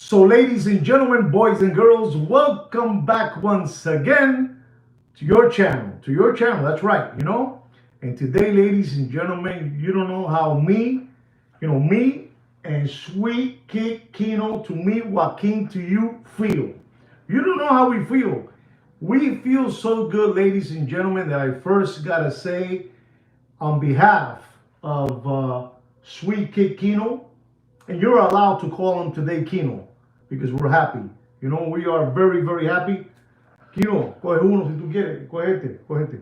So, ladies and gentlemen, boys and girls, welcome back once again to your channel. To your channel, that's right, And today, ladies and gentlemen, you don't know how me and Sweet Kid Kino, to me, Joaquin, to you, feel. You don't know how we feel. We feel so good, ladies and gentlemen, that I first got to say, on behalf of Sweet Kid Kino, and you're allowed to call him today Kino because we're happy. We are very, very happy. Kino, coge uno si tú quieres. Coge este.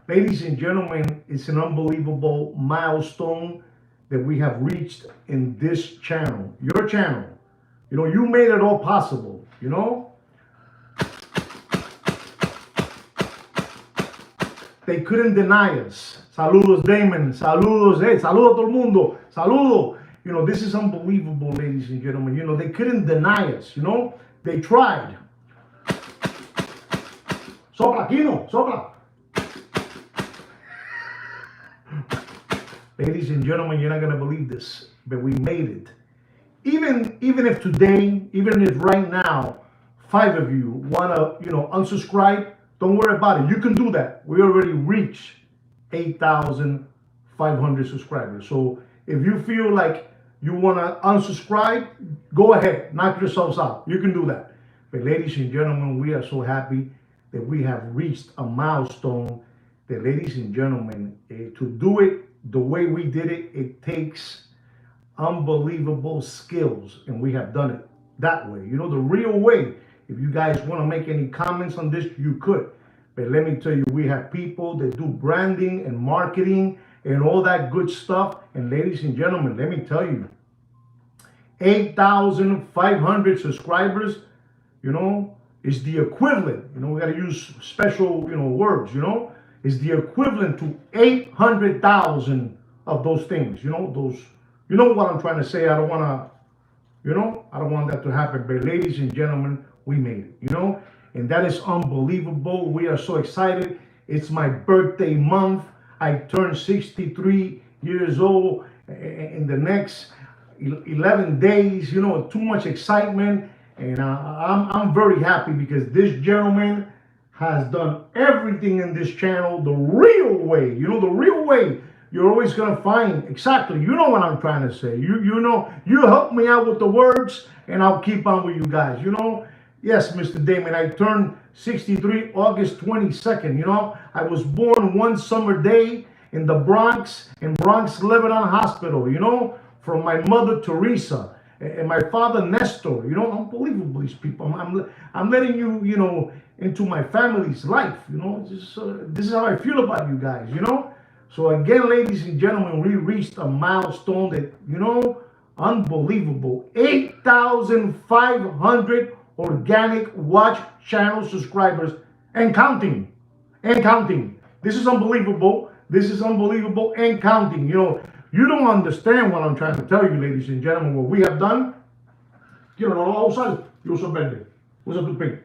Ladies and gentlemen, it's an unbelievable milestone that we have reached in this channel, your channel. You made it all possible, They couldn't deny us. Saludos, Damon. Saludos, saludo a todo el mundo. Saludo. This is unbelievable, ladies and gentlemen. They couldn't deny us, They tried. Sopla, Kino, sopla. Ladies and gentlemen, you're not going to believe this, but we made it. Even if today, even if right now, 5 of you want to, unsubscribe, don't worry about it. You can do that. We already reached 8,500 subscribers. So if you feel like you want to unsubscribe, go ahead. Knock yourselves out. You can do that. But ladies and gentlemen, we are so happy that we have reached a milestone that, ladies and gentlemen, to do it the way we did it, it takes unbelievable skills. And we have done it that way. The real way. If you guys want to make any comments on this, you could. But let me tell you, we have people that do branding and marketing and all that good stuff. And ladies and gentlemen, let me tell you, 8,500 subscribers, is the equivalent. We got to use special, words, is the equivalent to 800,000 of those things. Those, what I'm trying to say. I don't want that to happen. But ladies and gentlemen, we made it, and that is unbelievable. We are so excited. It's my birthday month. I turned 63 years old in the next 11 days. Too much excitement, and I'm very happy because this gentleman has done everything in this channel the real way. The real way. You're always gonna find exactly. You know what I'm trying to say. You help me out with the words, and I'll keep on with you guys. Yes, Mr. Damon, I turned 63 August 22nd. I was born one summer day in the Bronx, in Bronx Lebanon Hospital, from my mother, Teresa, and my father, Nestor. Unbelievable, these people. I'm letting you, into my family's life, this is how I feel about you guys, So again, ladies and gentlemen, we reached a milestone that, unbelievable. 8,500 organic watch channel subscribers and counting. This is unbelievable. This is unbelievable and counting. You don't understand what I'm trying to tell you, ladies and gentlemen, what we have done. Usa verde. Usa tu pink.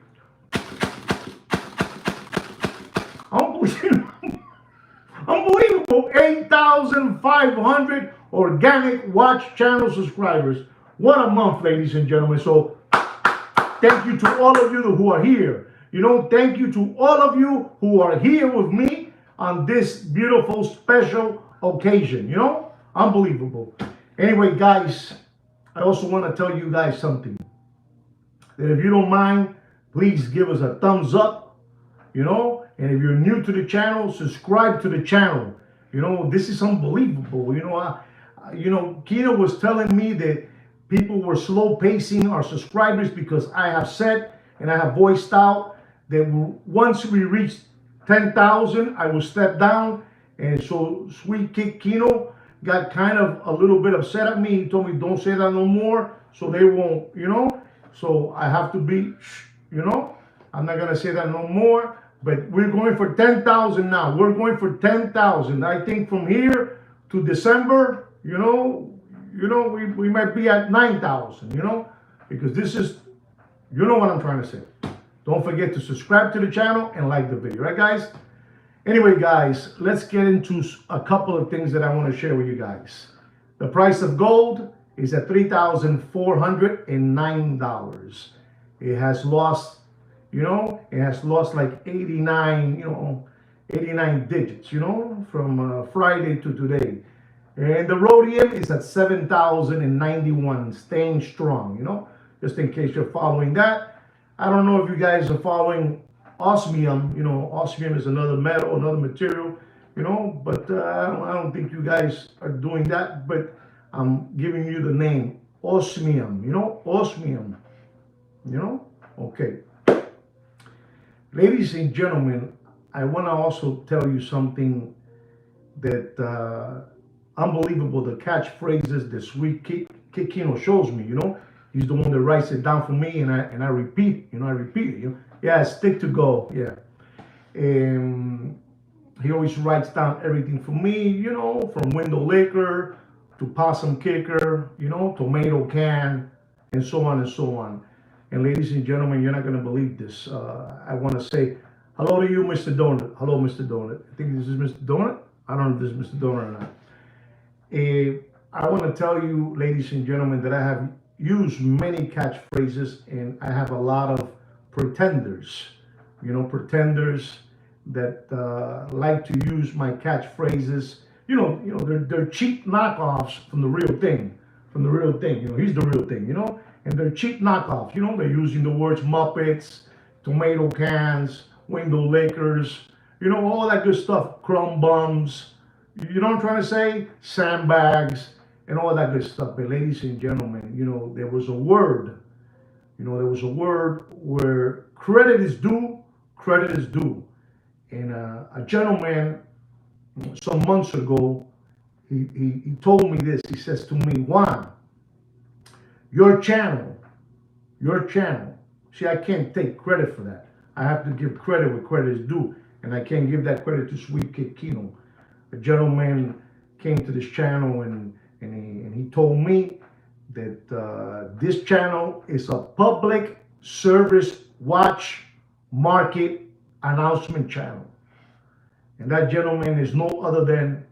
Unbelievable. 8,500 organic watch channel subscribers. What a month, ladies and gentlemen. So thank you to all of you who are here. Thank you to all of you who are here with me on this beautiful, special occasion. Unbelievable. Anyway, guys, I also want to tell you guys something. That if you don't mind, please give us a thumbs up, and if you're new to the channel, subscribe to the channel. This is unbelievable. Kino was telling me that people were slow pacing our subscribers because I have said and I have voiced out that once we reach 10,000, I will step down. And so Sweet Kid Kino got kind of a little bit upset at me. He told me, don't say that no more, so they won't, So I have to be, I'm not going to say that no more. But we're going for 10,000 now. We're going for 10,000. I think from here to December, we might be at 9,000, because this is, what I'm trying to say. Don't forget to subscribe to the channel and like the video, right, guys? Anyway, guys, let's get into a couple of things that I want to share with you guys. The price of gold is at $3,409. It has lost, it has lost like 89, 89 digits, from Friday to today. And the rhodium is at 7,091, staying strong, just in case you're following that. I don't know if you guys are following osmium. Osmium is another metal, another material, but I don't think you guys are doing that. But I'm giving you the name osmium, osmium, okay. Ladies and gentlemen, I want to also tell you something that unbelievable. The catchphrases that Sweet Kikino shows me, he's the one that writes it down for me, and I repeat, I repeat it. Yeah, stick to go. Yeah. He always writes down everything for me, from window licker to possum kicker, tomato can, and so on and so on. And ladies and gentlemen, you're not going to believe this. I want to say hello to you, Mr. Donut. Hello, Mr. Donut. I think this is Mr. Donut. I don't know if this is Mr. Donut or not. I want to tell you, ladies and gentlemen, that I have used many catchphrases, and I have a lot of pretenders, pretenders that like to use my catchphrases. They're cheap knockoffs from the real thing, he's the real thing, and they're cheap knockoffs. They're using the words Muppets, tomato cans, window lickers, all that good stuff, crumb bums. You know what I'm trying to say? Sandbags and all that good stuff. But ladies and gentlemen, there was a word, where credit is due, credit is due. And a gentleman some months ago, he told me this. He says to me, Juan, your channel. See, I can't take credit for that. I have to give credit where credit is due. And I can't give that credit to Sweet Kid Kino. A gentleman came to this channel and he told me that this channel is a public service watch market announcement channel. And that gentleman is no other than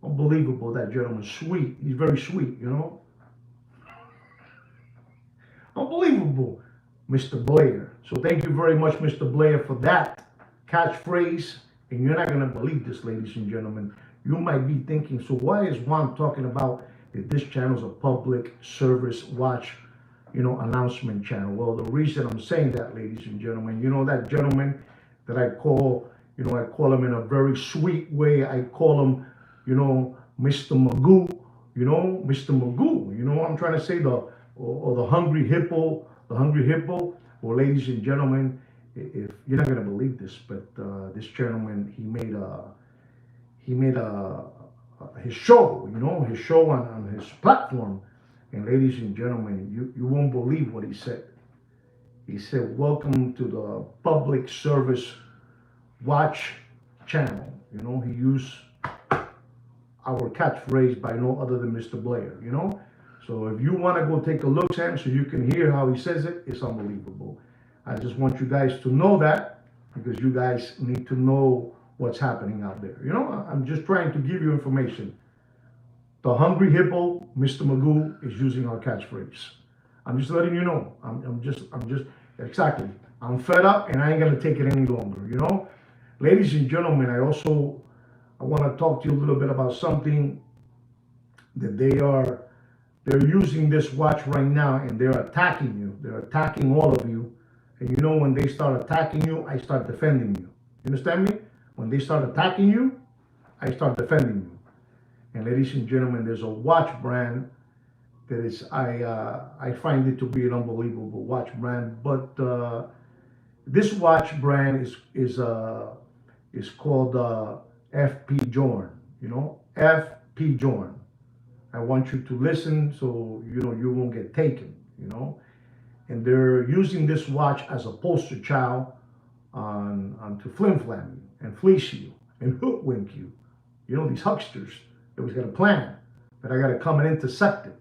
unbelievable. That gentleman, sweet. He's very sweet, Unbelievable, Mr. Blair. So thank you very much, Mr. Blair, for that catchphrase. And you're not going to believe this, ladies and gentlemen. You might be thinking, so why is Juan talking about that this channel is a public service watch, announcement channel? Well, the reason I'm saying that, ladies and gentlemen, that gentleman that I call, I call him in a very sweet way. I call him, Mr. Magoo, Mr. Magoo. You know what I'm trying to say? The hungry hippo, Well, ladies and gentlemen, if you're not gonna believe this, but this gentleman, he made his show, his show on his platform. And ladies and gentlemen, you won't believe what he said. He said, welcome to the public service watch channel. He used our catchphrase by no other than Mr. Blair, So if you want to go take a look at him so you can hear how he says it, it's unbelievable. I just want you guys to know that, because you guys need to know what's happening out there. I'm just trying to give you information. The hungry hippo, Mr. Magoo, is using our catchphrase. I'm just letting you know. I'm just exactly. I'm fed up and I ain't gonna take it any longer. Ladies and gentlemen, I want to talk to you a little bit about something that they're using this watch right now, and they're attacking you. They're attacking all of you. And when they start attacking you, I start defending you. You understand me? When they start attacking you, I start defending you. And ladies and gentlemen, there's a watch brand that is, I find it to be an unbelievable watch brand. But this watch brand is called FP Jorn. FP Jorn. I want you to listen so you won't get taken. And they're using this watch as a poster child to flim flam you and fleece you and hoodwink you. These hucksters. They always got a plan, but I got to come and intercept it.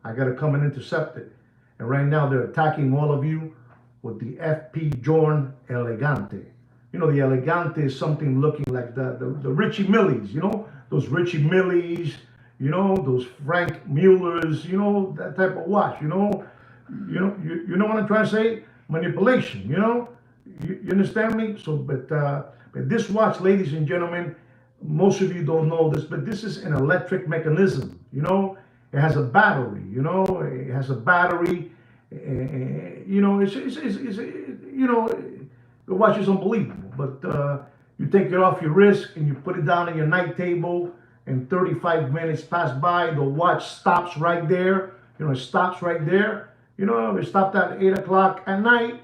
I got to come and intercept it. And right now they're attacking all of you with the FP Jorn Elegante. the Elegante is something looking like the Richie Millies, those Richie Millies, those Frank Muellers, that type of watch, you know what I'm trying to say? Manipulation, you understand me? So, but this watch, ladies and gentlemen, most of you don't know this, but this is an electric mechanism, it has a battery, it has a battery, the watch is unbelievable, but you take it off your wrist and you put it down on your night table, and 35 minutes pass by, the watch stops right there, it stops right there, it stopped at 8 o'clock at night,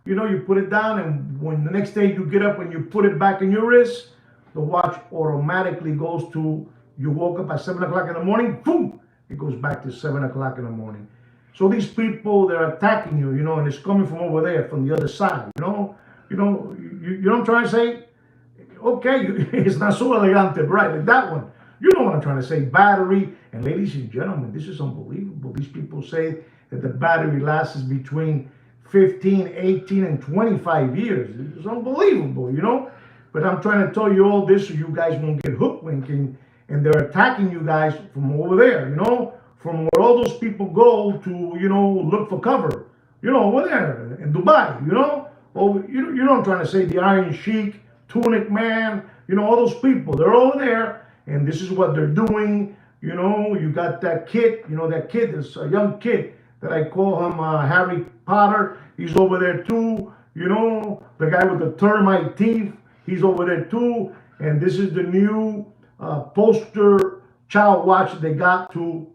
you put it down, and when the next day you get up and you put it back in your wrist, the watch automatically goes to, you woke up at 7 o'clock in the morning, boom, it goes back to 7 o'clock in the morning. So these people, they're attacking you, and it's coming from over there, from the other side, you know what I'm trying to say? Okay, it's not so elegante, right? Like that one. You know what I'm trying to say, battery. And ladies and gentlemen, this is unbelievable. These people say that the battery lasts between 15, 18, and 25 years. It's unbelievable, But I'm trying to tell you all this so you guys won't get hookwinked, and they're attacking you guys from over there, from where all those people go to, look for cover, over there in Dubai, Oh, you know what I'm trying to say, the Iron Sheik, Tunic Man, all those people, they're over there, and this is what they're doing, you got that kid, that kid is a young kid that I call him Harry Potter, he's over there too, the guy with the termite teeth, he's over there too, and this is the new poster child watch they got to,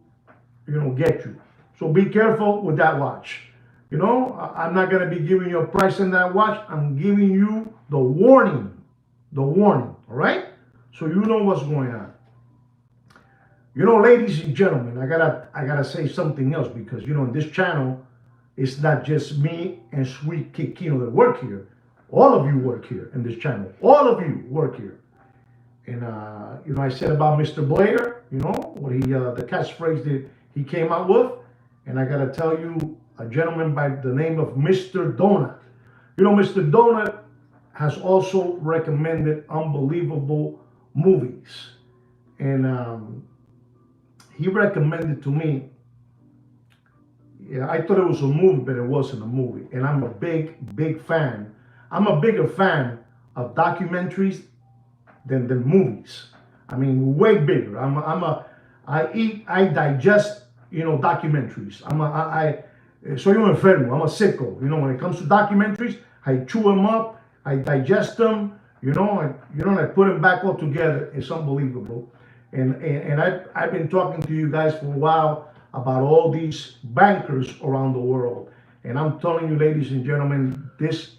get you. So be careful with that watch. I'm not going to be giving you a price on that watch. I'm giving you the warning, all right? So you know what's going on. Ladies and gentlemen, I gotta say something else, because in this channel, it's not just me and Sweet Kikino that work here. All of you work here in this channel. All of you work here. And I said about Mr. Blair, what the catchphrase that he came out with, and I gotta tell you, a gentleman by the name of Mr. Donut. Mr. Donut has also recommended unbelievable movies. And he recommended to me, I thought it was a movie, but it wasn't a movie. And I'm a big fan. I'm a bigger fan of documentaries than movies. I mean, way bigger. I digest, documentaries. Soy un enfermo, I'm a sicko. When it comes to documentaries, I chew them up, I digest them, and I put them back all together. It's unbelievable. And I've been talking to you guys for a while about all these bankers around the world. And I'm telling you, ladies and gentlemen, this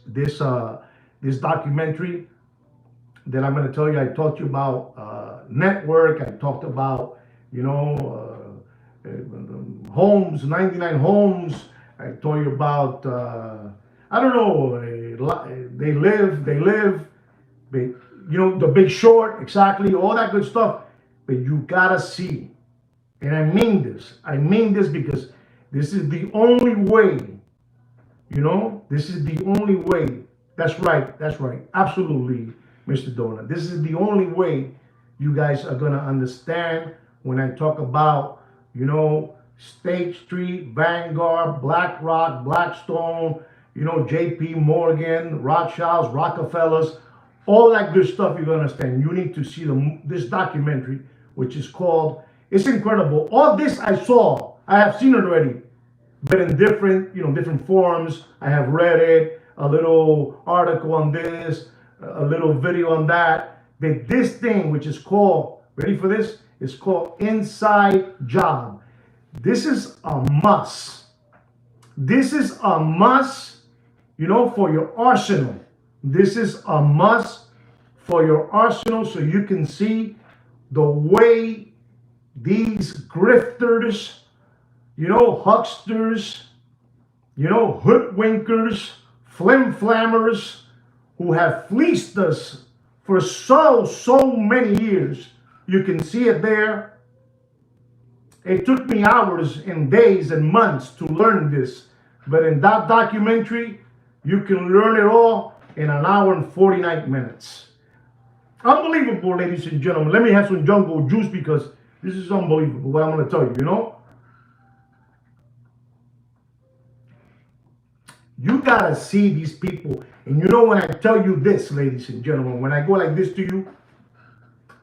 documentary that I'm going to tell you, I talked to you about network, I talked about, homes, 99 homes. I told you about, I don't know, they live, the Big Short, exactly, all that good stuff. But you gotta see, and I mean this because this is the only way, this is the only way. That's right, absolutely, Mr. Donut. This is the only way you guys are gonna understand when I talk about, State Street, Vanguard, BlackRock, Blackstone, JP Morgan, Rothschilds, Rockefellers, all that good stuff you're going to understand. You need to see this documentary, which is called, it's incredible. All this I have seen it already, but in different forms. I have read it, a little article on this, a little video on that. But this thing, which is called, ready for this? It's called Inside Job. This is a must. This is a must, for your arsenal. This is a must for your arsenal, so you can see the way these grifters, hucksters, hoodwinkers, flim-flammers, who have fleeced us for so many years. You can see it there. It took me hours and days and months to learn this. But in that documentary, you can learn it all in an hour and 49 minutes. Unbelievable, ladies and gentlemen. Let me have some jungle juice because this is unbelievable what I'm going to tell you, you know. You got to see these people. And you know when I tell you this, ladies and gentlemen, when I go like this to you,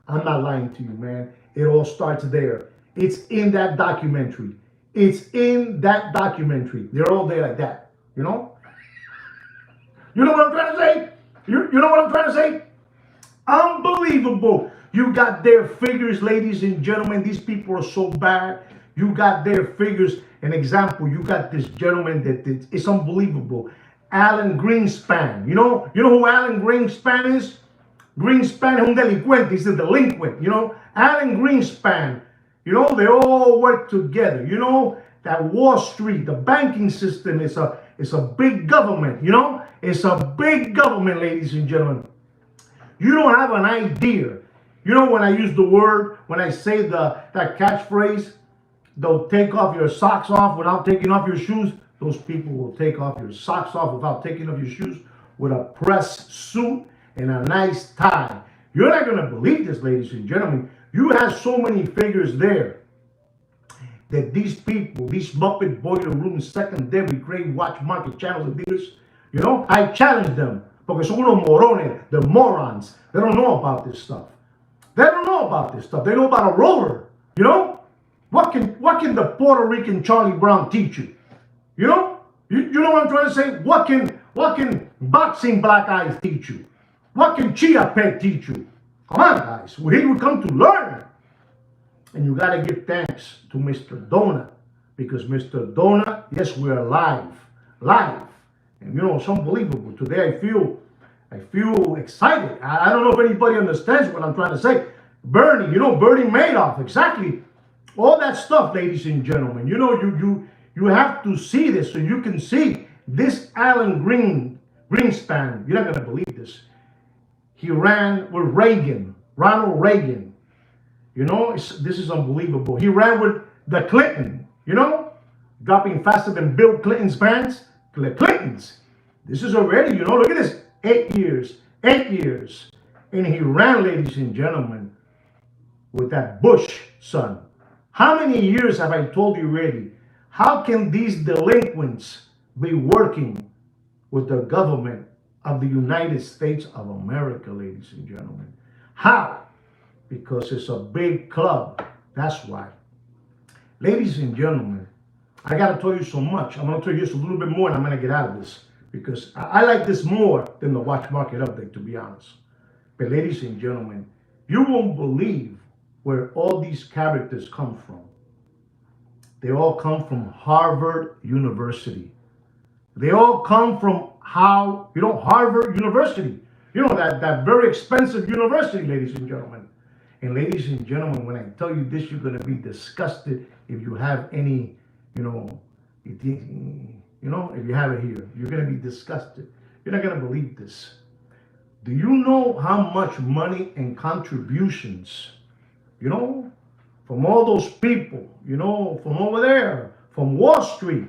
I'm not lying to you, man. It all starts there. It's in that documentary. It's in that documentary. They're all there like that, you know. You know what I'm trying to say? You know what I'm trying to say? Unbelievable. You got their figures, ladies and gentlemen. These people are so bad. You got their figures. An example, you got this gentleman that it's unbelievable. Alan Greenspan. You know who Alan Greenspan is? Greenspan es un delincuente. He's a delinquent. You know, Alan Greenspan. You know, they all work together. You know, that Wall Street, the banking system is a big government. You know, it's a big government, ladies and gentlemen. You don't have an idea. You know, when I use the word, when I say that catchphrase, they'll take off your socks off without taking off your shoes. Those people will take off your socks off without taking off your shoes with a pressed suit and a nice tie. You're not going to believe this, ladies and gentlemen. You have so many figures there that these people, these Muppet Boiler Room, secondary grade watch market channels and dealers, you know, I challenge them. Porque son unos morones, they're morons. They don't know about this stuff. They don't know about this stuff. They know about a roller. You know? What can the Puerto Rican Charlie Brown teach you? You know? You know what I'm trying to say? What can boxing black eyes teach you? What can Chia Pet teach you? Come on, guys. We're here we come to learn. And you got to give thanks to Mr. Donut. Because Mr. Donut, yes, we're live. Live. And you know, it's unbelievable. Today I feel excited. I don't know if anybody understands what I'm trying to say. Bernie, you know, Bernie Madoff, exactly. All that stuff, ladies and gentlemen. You know, you have to see this so you can see this Alan Greenspan. You're not gonna believe this. He ran with Reagan, Ronald Reagan. You know, this is unbelievable. He ran with the Clinton, you know, dropping faster than Bill Clinton's pants. The Clintons. This is already, you know, look at this. 8 years. 8 years. And he ran, ladies and gentlemen, with that Bush son. How many years have I told you already? How can these delinquents be working with the government of the United States of America, ladies and gentlemen? How? Because it's a big club. That's why. Ladies and gentlemen, I got to tell you so much. I'm going to tell you just a little bit more and I'm going to get out of this. Because I like this more than the watch market update, to be honest. But ladies and gentlemen, you won't believe where all these characters come from. They all come from Harvard University. They all come from Harvard University. You know, that very expensive university, ladies and gentlemen. And ladies and gentlemen, when I tell you this, you're going to be disgusted if you have any, if you have it here. You're going to be disgusted. You're not going to believe this. Do you know how much money and contributions, from all those people, from over there, from Wall Street,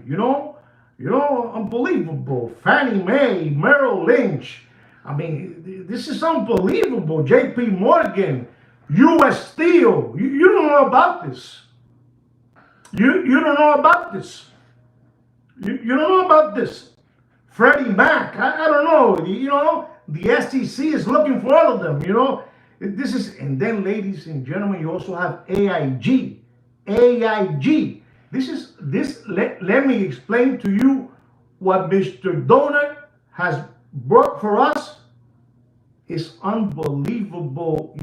unbelievable. Fannie Mae, Merrill Lynch. I mean, this is unbelievable. JP Morgan, U.S. Steel. You don't know about this. You don't know about this. You don't know about this. Freddie Mac. I don't know. The SEC is looking for all of them. This is, and then, ladies and gentlemen, you also have AIG. AIG. Let me explain to you what Mr. Donut has brought for us. Is unbelievable,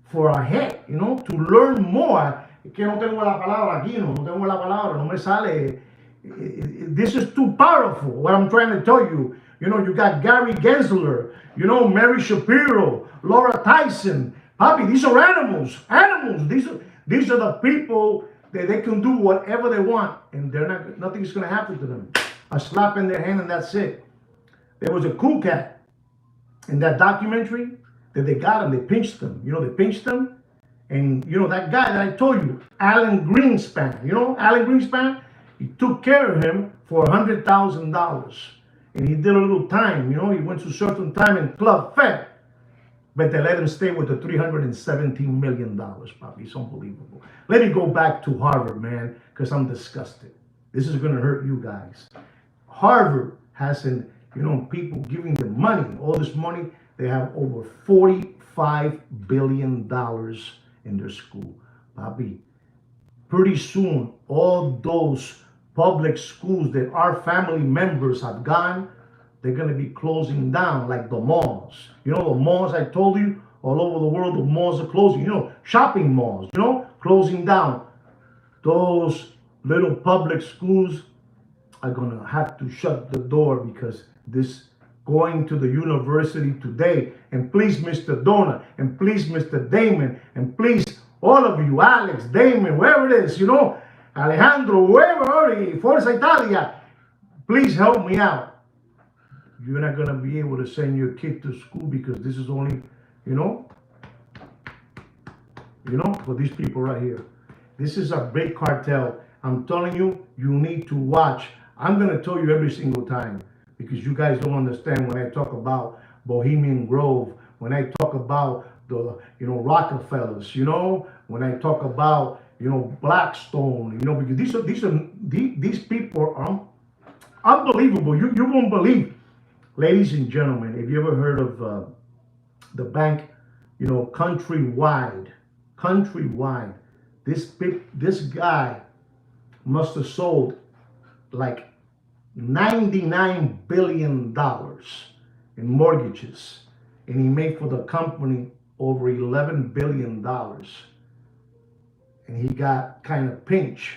for our head, to learn more. Que no tengo la palabra aquí, no tengo la palabra, no me sale. This is too powerful, what I'm trying to tell you. You got Gary Gensler, Mary Shapiro, Laura Tyson. Papi, these are animals. Animals. These are the people that they can do whatever they want, and nothing's going to happen to them. A slap in their hand, and that's it. There was a cool cat in that documentary that they got him. They pinched them. They pinched them. And, that guy that I told you, Alan Greenspan. Alan Greenspan? He took care of him for $100,000. and he did a little time, you know, he went to certain time in Club Fed, but they let him stay with the $317 million, Bobby. It's unbelievable. Let me go back to Harvard, man, because I'm disgusted. This is going to hurt you guys. Harvard has, people giving them money, all this money. They have over $45 billion in their school, Bobby. Pretty soon, all those public schools that our family members have gone, they're going to be closing down, like the malls. You know, the malls I told you, all over the world, the malls are closing. You know, shopping malls, closing down. Those little public schools are going to have to shut the door because this going to the university today, and please, Mr. Dona, and please, Mr. Damon, and please, all of you, Alex, Damon, wherever it is, Alejandro, wherever, Forza Italia, please help me out. You're not going to be able to send your kid to school because this is only, for these people right here. This is a big cartel. I'm telling you, you need to watch. I'm going to tell you every single time because you guys don't understand when I talk about Bohemian Grove, when I talk about the, Rockefellers, when I talk about, Blackstone, because these people are unbelievable. You won't believe. Ladies and gentlemen, have you ever heard of the bank, Countrywide? Countrywide. This guy must have sold like $99 billion in mortgages, and he made for the company over $11 billion. And he got kind of pinched,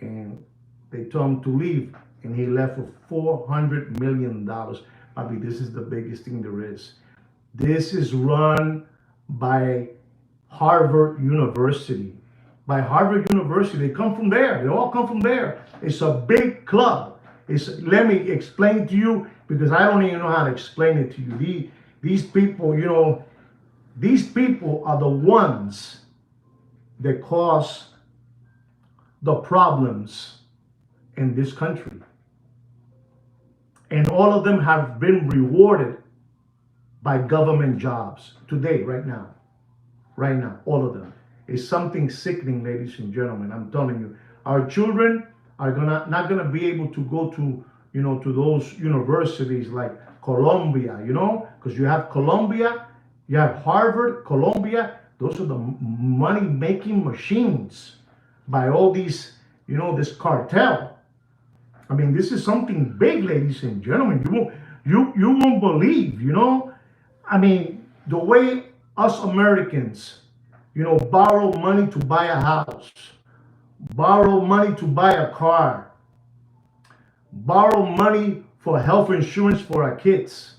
and they told him to leave, and he left with $400 million. Bobby, this is the biggest thing there is. This is run by Harvard University. By Harvard University. They come from there. They all come from there. It's a big club. Let me explain to you, because I don't even know how to explain it to you. These people, these people are the ones that cause the problems in this country. And all of them have been rewarded by government jobs today, right now. Right now, all of them. It's something sickening, ladies and gentlemen. I'm telling you. Our children are not gonna be able to go to, to those universities like Columbia, because you have Columbia, you have Harvard, Columbia. Those are the money-making machines by all these, this cartel. I mean, this is something big, ladies and gentlemen. You won't believe, I mean, the way us Americans, borrow money to buy a house, borrow money to buy a car, borrow money for health insurance for our kids.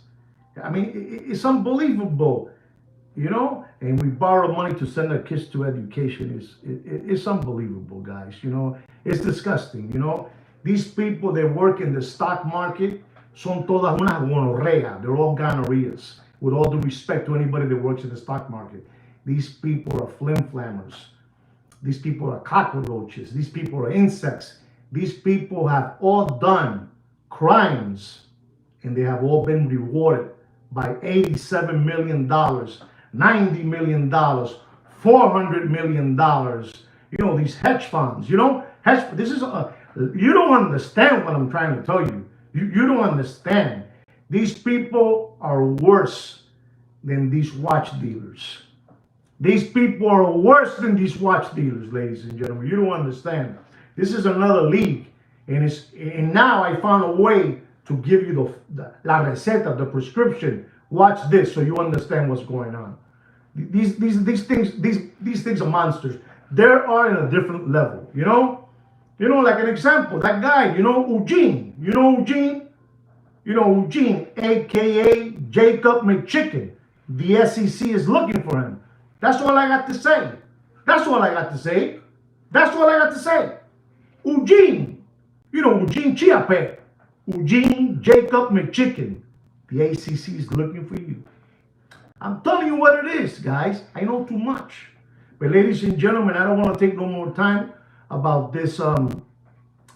I mean, it's unbelievable, and we borrow money to send our kids to education. It's unbelievable, guys. It's disgusting. These people that work in the stock market son todas una gonorrea. They're all gonorrheas. With all due respect to anybody that works in the stock market, these people are flim-flammers. These people are cockroaches. These people are insects. These people have all done crimes, and they have all been rewarded by $87 million, $90 million, $400 million. These hedge funds, this is you don't understand what I'm trying to tell you. You don't understand. These people are worse than these watch dealers. These people are worse than these watch dealers, ladies and gentlemen. You don't understand. This is another league. And now I found a way to give you la receta, the prescription. Watch this so you understand what's going on. These things are monsters. They are in a different level, like an example, that guy, Eugene. Eugene? Eugene, a.k.a. Jacob McChicken. The SEC is looking for him. That's all I got to say. That's all I got to say. That's all I got to say. Eugene. Eugene Chiape. Eugene Jacob McChicken. The ACC is looking for you. I'm telling you what it is, guys. I know too much. But ladies and gentlemen, I don't want to take no more time about this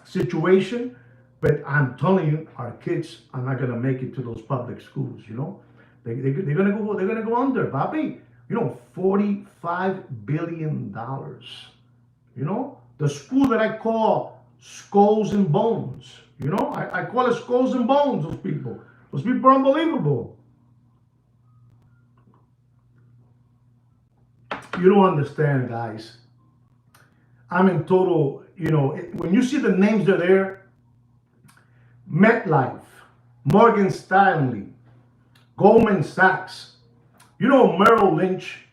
situation. But I'm telling you, our kids are not gonna make it to those public schools. You know, they're gonna go. They're gonna go under, Bobby. You know, $45 billion. You know, the school that I call skulls and bones. You know, I call it skulls and bones. Those people. Those people are unbelievable. You don't understand, guys. I'm in total. You know, when you see the names that are there, MetLife, Morgan Stanley, Goldman Sachs. You know, Merrill Lynch.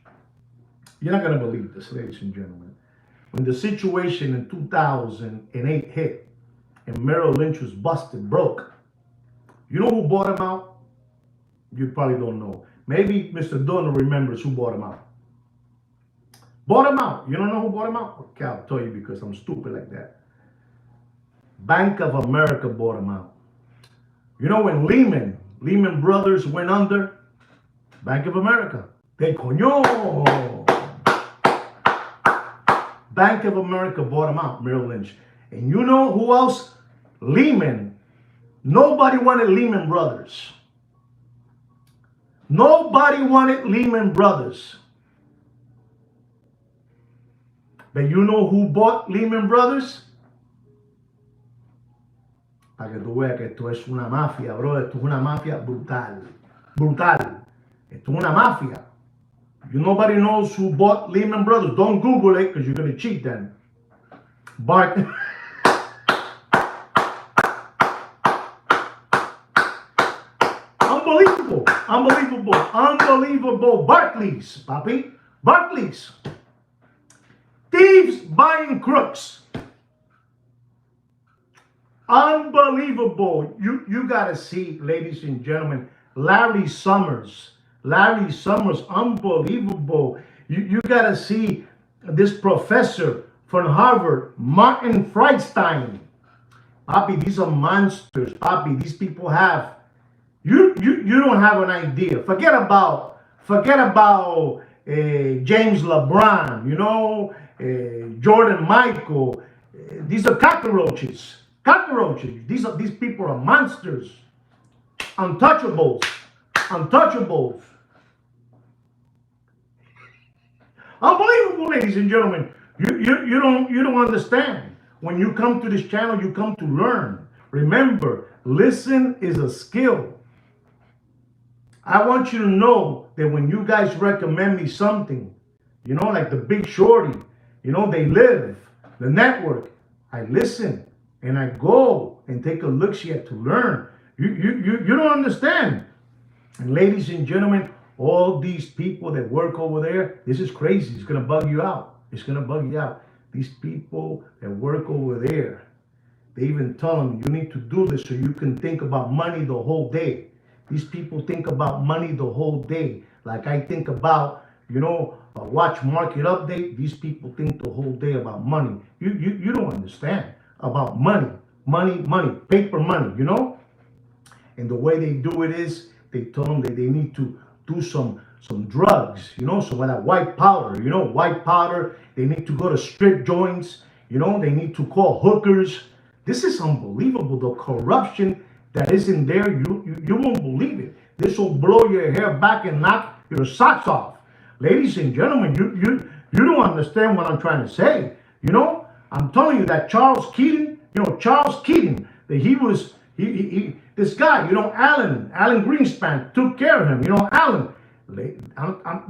You're not gonna believe this, ladies and gentlemen. When the situation in 2008 hit and Merrill Lynch was busted broke, you know who bought him out? You probably don't know. Maybe Mr. Donner remembers who bought him out. Bought him out. You don't know who bought him out? Okay, I'll tell you because I'm stupid like that. Bank of America bought him out. You know when Lehman Brothers went under? Bank of America. They coño. Bank of America bought him out, Merrill Lynch. And you know who else? Lehman. Nobody wanted Lehman Brothers. Nobody wanted Lehman Brothers. But you know who bought Lehman Brothers? Para que tú veas que esto es una mafia, bro. Esto es una mafia brutal. Brutal. Esto es una mafia. Nobody knows who bought Lehman Brothers. Don't Google it because you're going to cheat then. But unbelievable. Unbelievable. Unbelievable. Barclays, papi. Barclays. Thieves buying crooks. Unbelievable. You got to see, ladies and gentlemen, Larry Summers. Larry Summers, unbelievable. You got to see this professor from Harvard, Martin Freystein. Papi, these are monsters. Papi, these people have. You don't have an idea. Forget about James LeBron. You know, Jordan Michael. These are cockroaches. Cockroaches. These people are monsters. Untouchables. Untouchables. Unbelievable, ladies and gentlemen. You don't understand. When you come to this channel, you come to learn. Remember, listen is a skill. I want you to know that when you guys recommend me something, you know, like the Big Shorty, you know, They Live, the network, I listen and I go and take a look see to learn. You don't understand. And ladies and gentlemen, all these people that work over there, this is crazy. It's going to bug you out. It's going to bug you out. These people that work over there, they even tell them you need to do this so you can think about money the whole day. These people think about money the whole day. Like I think about, you know, a watch market update. These people think the whole day about money. You don't understand about money. Money, paper money, you know? And the way they do it is they tell them that they need to do some drugs, you know, some of that white powder, you know, white powder. They need to go to strip joints, you know, they need to call hookers. This is unbelievable. The corruption that is in there, you won't believe it. This will blow your hair back and knock your socks off. Ladies and gentlemen, you don't understand what I'm trying to say. You know, I'm telling you that Charles Keating, that this guy, you know, Alan Greenspan took care of him. You know, Alan,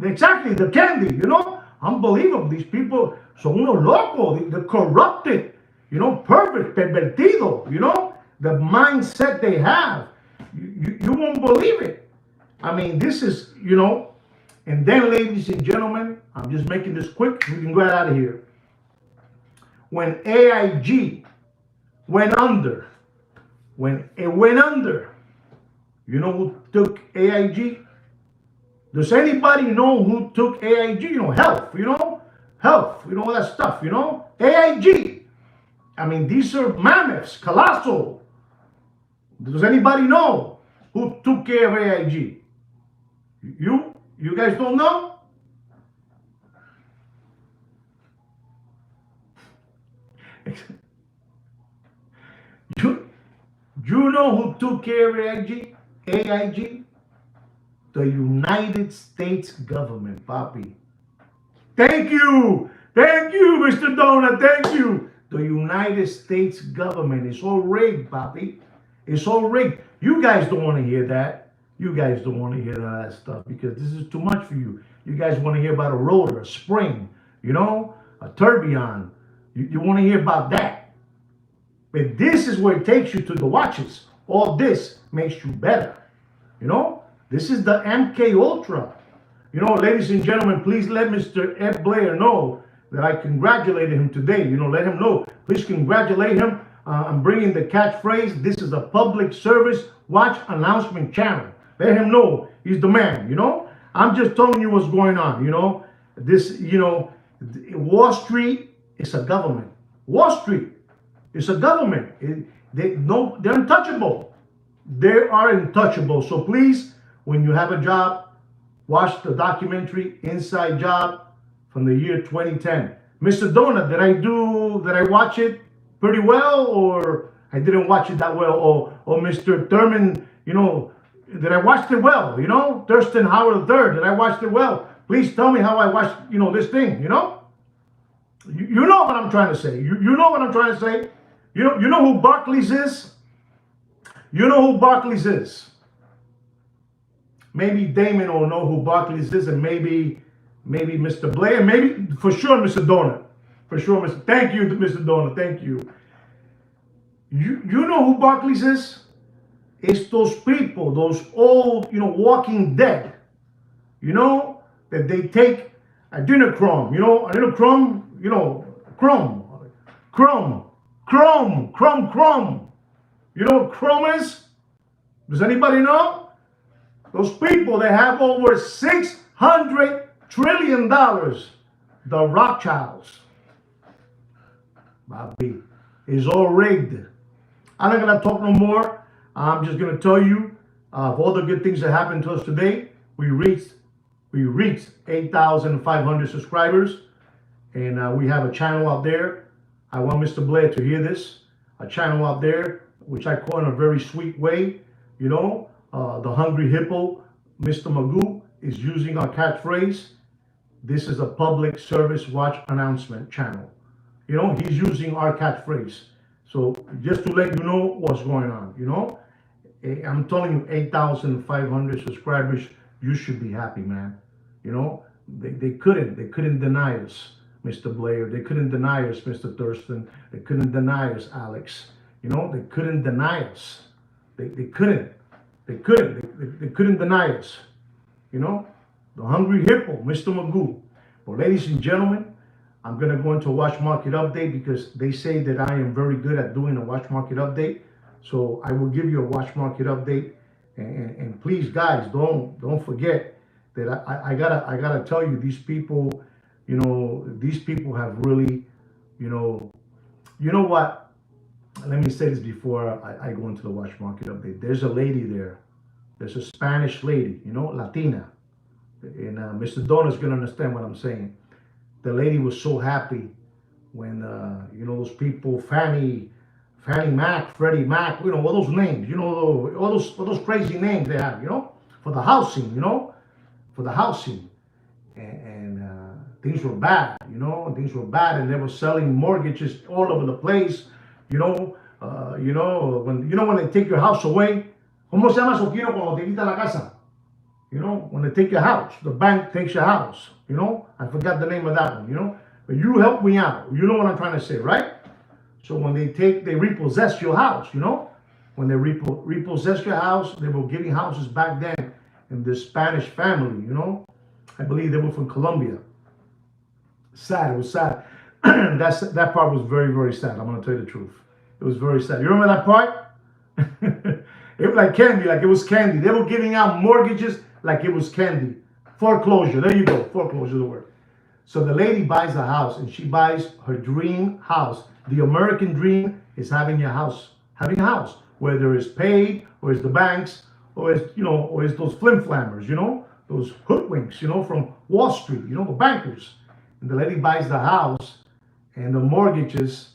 exactly, the candy, you know, unbelievable. These people son unos locos, they're corrupted, you know, perfect, pervertido, you know, the mindset they have. You won't believe it. I mean, this is, you know, and then, ladies and gentlemen, I'm just making this quick. We can go out of here. When AIG went under, when it went under, you know who took AIG? Does anybody know who took AIG? You know, health, you know, all that stuff, you know, AIG. I mean, these are mammoths, colossal. Does anybody know who took care of AIG? You guys don't know? You know who took care of AIG? AIG? The United States government, Papi. Thank you. Thank you, Mr. Donut. Thank you. The United States government is all rigged, Papi. It's all rigged. You guys don't want to hear that. You guys don't want to hear that stuff because this is too much for you. You guys want to hear about a rotor, a spring, a tourbillon. You want to hear about that. But this is where it takes you to the watches. All this makes you better. This is the MK Ultra. Ladies and gentlemen, please let Mr. Ed Blair know that I congratulated him today. Let him know. Please congratulate him. I'm bringing the catchphrase. This is a public service watch announcement channel. Let him know he's the man. I'm just telling you what's going on. Wall Street is a government. Wall Street is a government. They're untouchable. They are untouchable. So please, when you have a job, watch the documentary Inside Job from the year 2010. Mr. Donut, did I watch it pretty well, or I didn't watch it that well? Or Mr. Thurman, did I watch it well? Thurston Howard III, did I watch it well? Please tell me how I watched, this thing, You know what I'm trying to say. You know what I'm trying to say. You know who Barclays is? You know who Barclays is? Maybe Damon will know who Barclays is, and maybe Mr. Blair, maybe for sure Mr. Donut. For sure, Mr. Thank you, Mr. Donut. Thank you. You know who Barclays is? It's those people, those old, walking dead. That they take a dinner crumb, a little crumb, crumb. You know what crumb is? Does anybody know? Those people, they have over $600 trillion. The Rothschilds. Bobby, is all rigged. I'm not going to talk no more. I'm just going to tell you of all the good things that happened to us today. We reached 8,500 subscribers, and we have a channel out there. I want Mr. Blair to hear this. A channel out there, which I call in a very sweet way. The Hungry Hippo, Mr. Magoo, is using our catchphrase. This is a public service watch announcement channel. He's using our catchphrase. So just to let you know what's going on, I'm telling you, 8,500 subscribers, you should be happy, man. They couldn't deny us, Mr. Blair. They couldn't deny us, Mr. Thurston. They couldn't deny us, Alex. They couldn't deny us. They couldn't deny us. The Hungry Hippo, Mr. Magoo. Well, ladies and gentlemen, I'm going to go into a watch market update because they say that I am very good at doing a watch market update. So I will give you a watch market update. And please, guys, don't forget that I gotta tell you, these people, these people have really, you know what? Let me say this before I go into the watch market update. There's a lady there. There's a Spanish lady, Latina. And Mr. Donut's gonna understand what I'm saying. The lady was so happy when, those people, Fannie Mac, Freddie Mac, all those names, all those crazy names they have, for the housing, for the housing. And things were bad, things were bad, and they were selling mortgages all over the place, when they take your house away. ¿Cómo se llama eso, cuando te quita la casa? When they take your house, the bank takes your house, I forgot the name of that one, but you help me out. You know what I'm trying to say, right? So when they repossess your house, when they repossess your house, they were giving houses back then in this Spanish family, I believe they were from Colombia. Sad, it was sad. That part was very, very sad. I'm going to tell you the truth. It was very sad. You remember that part? It was like candy, like it was candy. They were giving out mortgages like it was candy. Foreclosure, there you go, foreclosure, the word. So the lady buys a house, and she buys her dream house. The American dream is having a house, whether it's paid, or it's the banks, or it's those flim-flammers, those hoodwinks, from Wall Street, the bankers. And the lady buys the house, and the mortgages,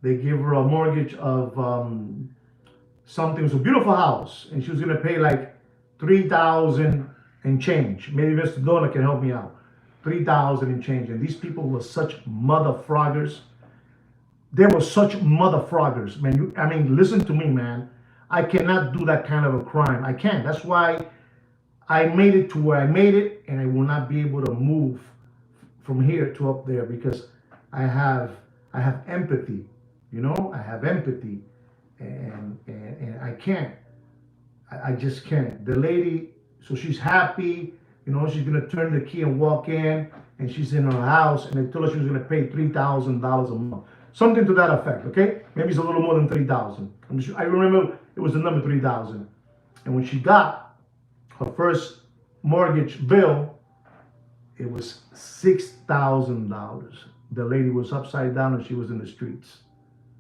they give her a mortgage of something. It was a beautiful house, and she was gonna pay like 3,000 and change. Maybe Mr. Dona can help me out. 3,000 and change. And these people were such mother froggers. They were such mother froggers, man. I mean, listen to me, man. I cannot do that kind of a crime. I can't. That's why I made it to where I made it, and I will not be able to move from here to up there because I have empathy. You know, I have empathy, and I can't. I just can't. The lady, so she's happy. You know, she's gonna turn the key and walk in, and she's in her house, and they told her she was gonna pay $3,000 a month, something to that effect. Okay, maybe it's a little more than 3,000. I remember it was the number 3,000, and when she got her first mortgage bill, it was $6,000. The lady was upside down and she was in the streets.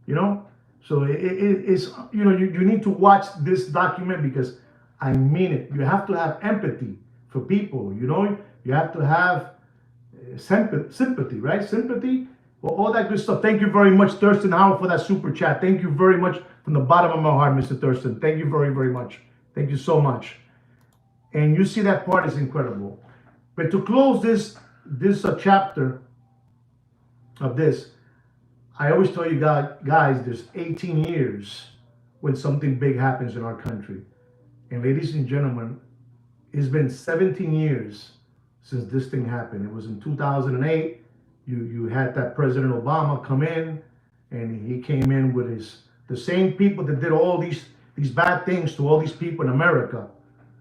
You know, so it's, you know, you need to watch this document because I mean it. You have to have empathy for people. You know, you have to have sympathy, right? Sympathy, well, all that good stuff. Thank you very much, Thurston Howard, for that super chat. Thank you very much from the bottom of my heart, Mr. Thurston. Thank you very, very much. Thank you so much. And you see that part is incredible. But to close this chapter of this, I always tell you guys, there's 18 years when something big happens in our country. And ladies and gentlemen, it's been 17 years since this thing happened. It was in 2008. You had that President Obama come in, and he came in with the same people that did all these bad things to all these people in America.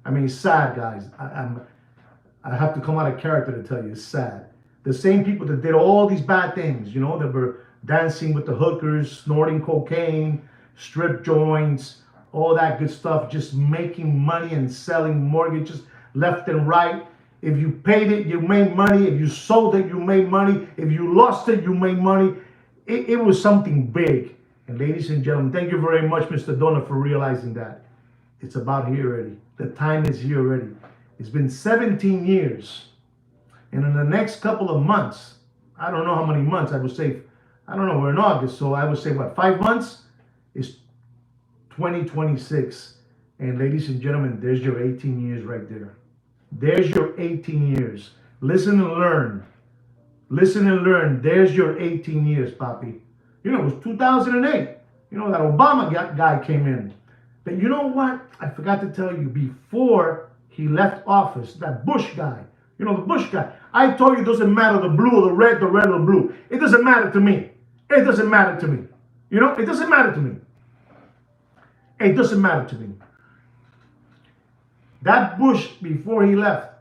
I mean, it's sad, guys. I have to come out of character to tell you, it's sad. The same people that did all these bad things, you know, that were dancing with the hookers, snorting cocaine, strip joints, all that good stuff, just making money and selling mortgages left and right. If you paid it, you made money. If you sold it, you made money. If you lost it, you made money. It was something big. And ladies and gentlemen, thank you very much, Mr. Dona, for realizing that. It's about here already. The time is here already. It's been 17 years. And in the next couple of months, I don't know how many months, I would say, I don't know, we're in August, so I would say, what, 5 months? It's 2026. And ladies and gentlemen, there's your 18 years right there. There's your 18 years. Listen and learn. Listen and learn. There's your 18 years, Papi. You know, it was 2008. You know, that Obama guy came in. But you know what? I forgot to tell you, before he left office, that Bush guy, you know, the Bush guy, I told you it doesn't matter the blue or the red or the blue. It doesn't matter to me. It doesn't matter to me. You know, it doesn't matter to me. It doesn't matter to me. That Bush, before he left,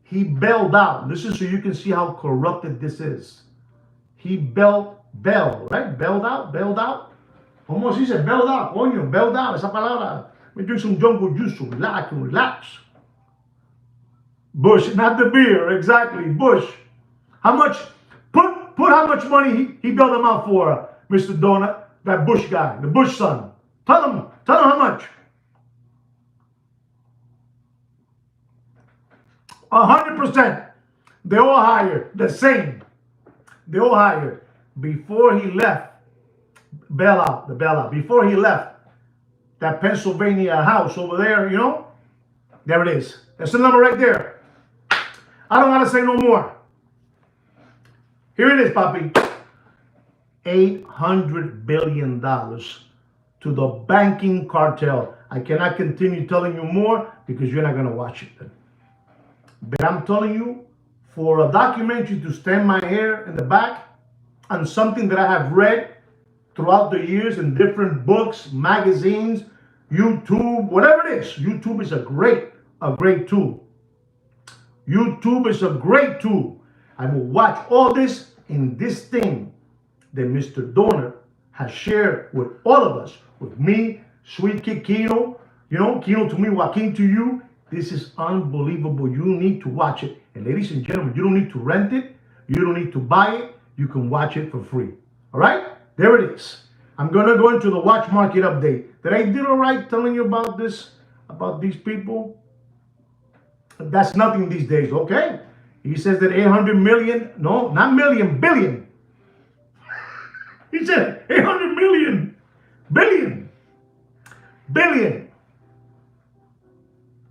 he bailed out. Listen so you can see how corrupted this is. He bailed out. Almost he said bailed out. Coño, bailed out. Esa palabra. Let me drink some jungle juice. Relax. Bush, not the beer. Exactly. Bush. How much? Put how much money he bailed him out for, Mr. Donut. That Bush guy, the Bush son. Tell him how much. 100%. They all hired the same. They all hired before he left. The bailout. Before he left that Pennsylvania house over there, you know, there it is. That's the number right there. I don't want to say no more. Here it is, Papi. $800 billion to the banking cartel. I cannot continue telling you more because you're not going to watch it then. But I'm telling you, for a documentary to stand my hair in the back on something that I have read throughout the years in different books, magazines, YouTube, whatever it is. YouTube is a great tool. YouTube is a great tool. I will watch all this in this thing that Mr. Donor has shared with all of us, with me, Sweet Kid Kino, you know, Kino to me, Joaquin to you. This is unbelievable. You need to watch it. And ladies and gentlemen, you don't need to rent it. You don't need to buy it. You can watch it for free. All right? There it is. I'm going to go into the watch market update. Did I do all right telling you about this, about these people? That's nothing these days, okay? He says that 800 million, no, not million, billion. He said 800 million, billion. billion.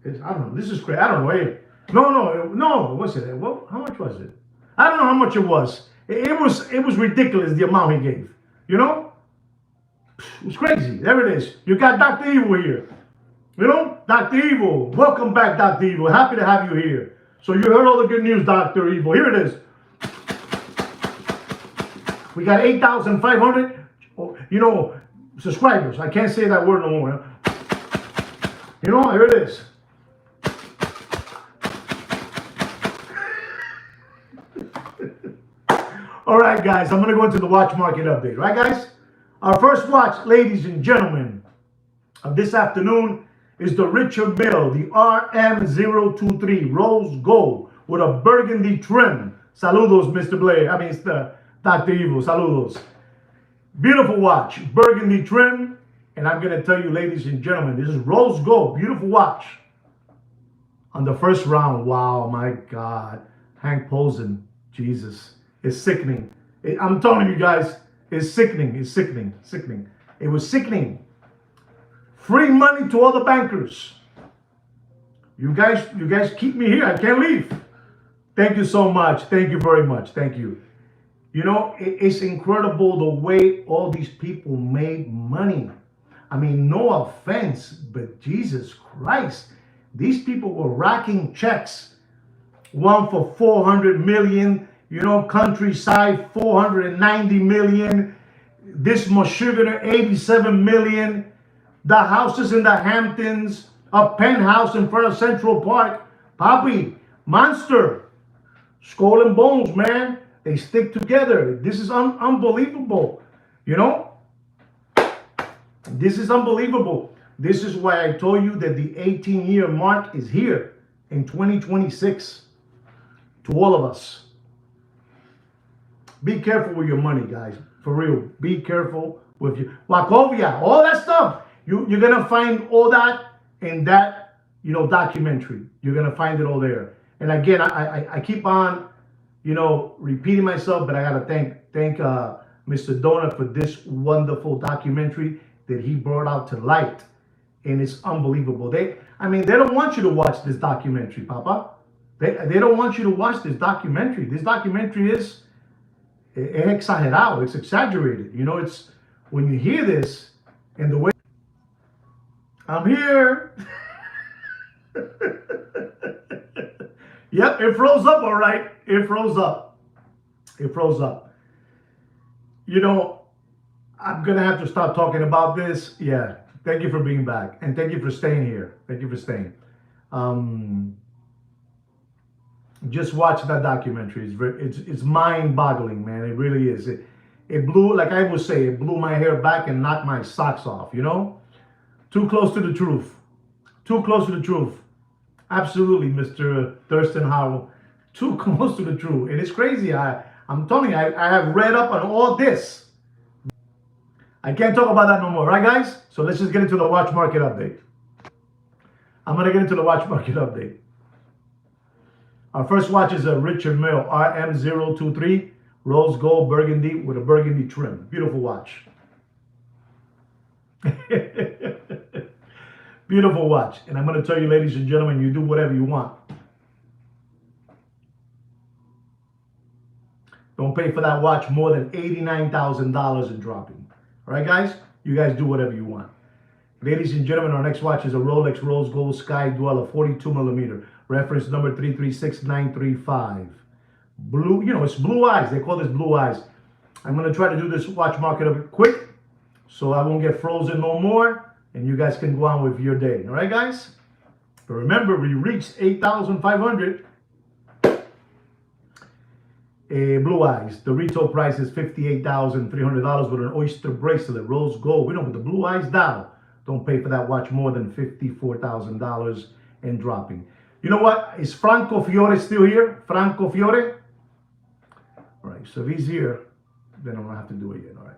I don't know. This is crazy. I don't know. No. What's it? Well, how much was it? I don't know how much it was. It was ridiculous the amount he gave. You know, it was crazy. There it is. You got Dr. Evil here. You know, Dr. Evil. Welcome back, Dr. Evil. Happy to have you here. So you heard all the good news, Dr. Evil. Here it is. We got 8,500. You know, subscribers. I can't say that word no more. You know, here it is. All right, guys, I'm going to go into the watch market update. Right, guys? Our first watch, ladies and gentlemen, of this afternoon is the Richard Mille, the RM023 Rose Gold with a burgundy trim. Saludos, Mr. Blair. I mean, it's the Dr. Evil. Saludos. Beautiful watch, burgundy trim. And I'm going to tell you, ladies and gentlemen, this is Rose Gold. Beautiful watch. On the first round, wow, my God. Hank Posen, Jesus. It's sickening. I'm telling you guys, it's sickening. It's sickening. Sickening. It was sickening. Free money to all the bankers. You guys keep me here. I can't leave. Thank you so much. Thank you very much. Thank you. You know, it's incredible the way all these people made money. I mean, no offense, but Jesus Christ. These people were racking checks. One for 400 million. You know, Countryside, 490 million. This Sugar, 87 million. The houses in the Hamptons. A penthouse in front of Central Park. Papi, monster. Skull and bones, man. They stick together. This is unbelievable. You know? This is unbelievable. This is why I told you that the 18-year mark is here in 2026. To all of us. Be careful with your money, guys. For real. Be careful with your Wachovia, all that stuff. You're gonna find all that in that, you know, documentary. You're gonna find it all there. And again, I keep on, you know, repeating myself, but I gotta thank Mr. Donut for this wonderful documentary that he brought out to light. And it's unbelievable. They don't want you to watch this documentary, Papa. They don't want you to watch this documentary. This documentary is exagerado. It's exaggerated. You know, it's when you hear this and the way I'm here. Yep, it froze up, all right. It froze up. It froze up. You know, I'm gonna have to stop talking about this. Yeah. Thank you for being back, and thank you for staying here. Thank you for staying. Just watch that documentary. It's mind-boggling, man. It really is. It blew, like I would say, it blew my hair back and knocked my socks off. You know, too close to the truth. Too close to the truth. Absolutely, Mr. Thurston Howell. Too close to the truth. It is crazy. I'm telling you, I have read up on all this. I can't talk about that no more, right, guys? So let's just get into the watch market update. I'm gonna get into the watch market update. Our first watch is a Richard Mille RM023 Rose Gold Burgundy with a burgundy trim. Beautiful watch. Beautiful watch. And I'm going to tell you, ladies and gentlemen, you do whatever you want. Don't pay for that watch more than $89,000 in dropping. All right, guys? You guys do whatever you want. Ladies and gentlemen, our next watch is a Rolex Rose Gold Sky Dweller 42 millimeter. Reference number 336935. Blue, you know, it's blue eyes. They call this blue eyes. I'm going to try to do this watch market up quick so I won't get frozen no more and you guys can go on with your day. All right, guys? But remember, we reached 8,500. Blue eyes. The retail price is $58,300 with an oyster bracelet, rose gold. We know with the blue eyes down. Don't pay for that watch more than $54,000 and dropping. You know what? Is Franco Fiore still here? Franco Fiore? All right, so if he's here, then I'm going to have to do it yet. All right.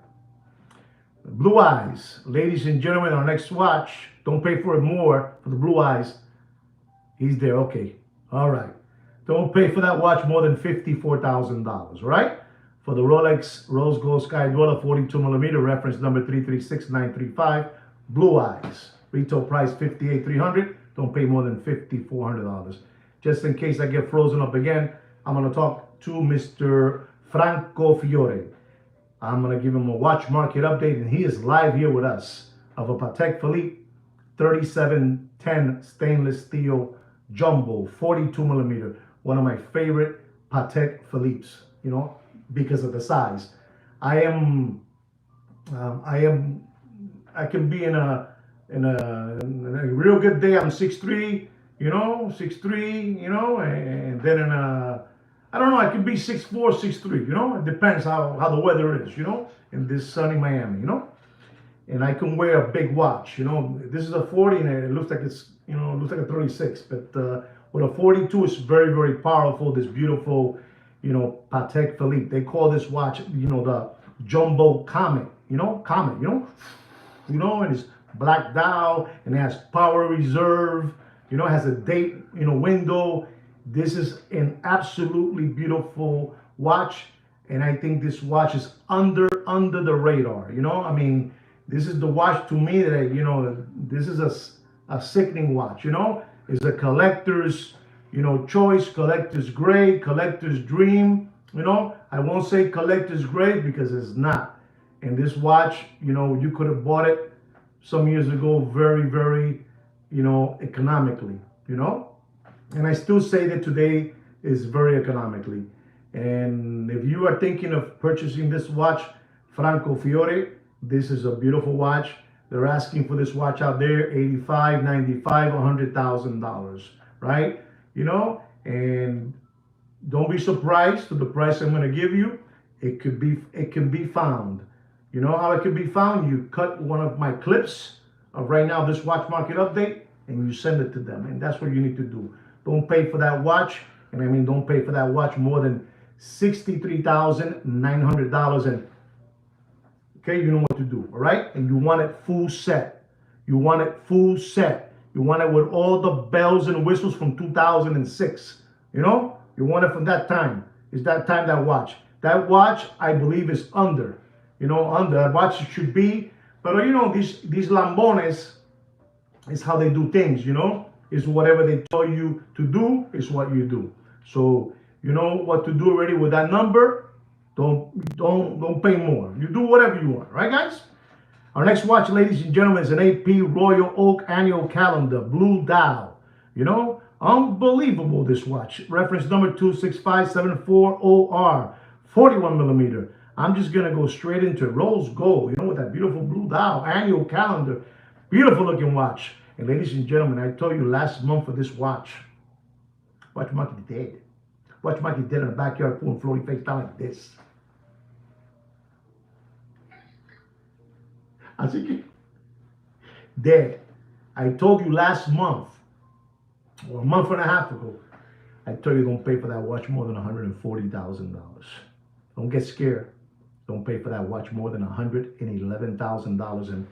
Blue eyes. Ladies and gentlemen, our next watch. Don't pay for it more for the blue eyes. He's there. Okay. All right. Don't pay for that watch more than $54,000. Right? For the Rolex Rose Gold Sky Dweller 42 millimeter, reference number 336935. Blue eyes. Retail price $58,300. Don't pay more than $5,400. Just in case I get frozen up again, I'm gonna talk to Mr. Franco Fiore. I'm gonna give him a watch market update, and he is live here with us of a Patek Philippe 3710 stainless steel jumbo 42 millimeter. One of my favorite Patek Philippe's, you know, because of the size. I can be in a real good day. I'm 6'3", you know, 6'3", you know, and then in a, I don't know, I could be 6'4", 6'3", you know. It depends how the weather is, you know, in this sunny Miami, you know. And I can wear a big watch, you know. This is a 40 and it looks like it's, you know, it looks like a 36, but with a 42, it's very, very powerful. This beautiful, you know, Patek Philippe. They call this watch, you know, the Jumbo Comet, you know, and it's black dial, and it has power reserve, you know, it has a date, you know, window. This is an absolutely beautiful watch, and I think this watch is under the radar, you know. I mean, this is the watch to me that, you know, this is a sickening watch, you know. It's a collector's, you know, choice, collector's grade, collector's dream, you know. I won't say collector's grade because it's not. And this watch, you know, you could have bought it some years ago very, very, you know, economically, you know. And I still say that today is very economically. And if you are thinking of purchasing this watch, Franco Fiore, this is a beautiful watch. They're asking for this watch out there, $85,000, $95,000, $100,000, right? You know, and don't be surprised to the price I'm going to give you. It can be found. You know how it can be found? You cut one of my clips of right now this watch market update, and you send it to them, and that's what you need to do. Don't pay for that watch, and I mean don't pay for that watch more than $63,900. And okay, you know what to do, all right? And you want it full set. You want it full set. You want it with all the bells and whistles from 2006. You know, you want it from that time. It's that time, that watch. That watch, I believe, is under. You know, under that watch it should be. But you know, these lambones is how they do things. You know, is whatever they tell you to do is what you do. So you know what to do already with that number. Don't pay more. You do whatever you want, right, guys? Our next watch, ladies and gentlemen, is an AP Royal Oak Annual Calendar, blue dial. You know, unbelievable, this watch. Reference number 26574OR, 41 millimeter. I'm just going to go straight into rose gold, you know, with that beautiful blue dial, annual calendar. Beautiful looking watch. And ladies and gentlemen, I told you last month for this watch market dead. Watch market dead in the backyard pool and floating face down like this. I think dead. I told you last month, or a month and a half ago, I told you don't pay for that watch more than $140,000. Don't get scared. Don't pay for that watch more than $111,000. And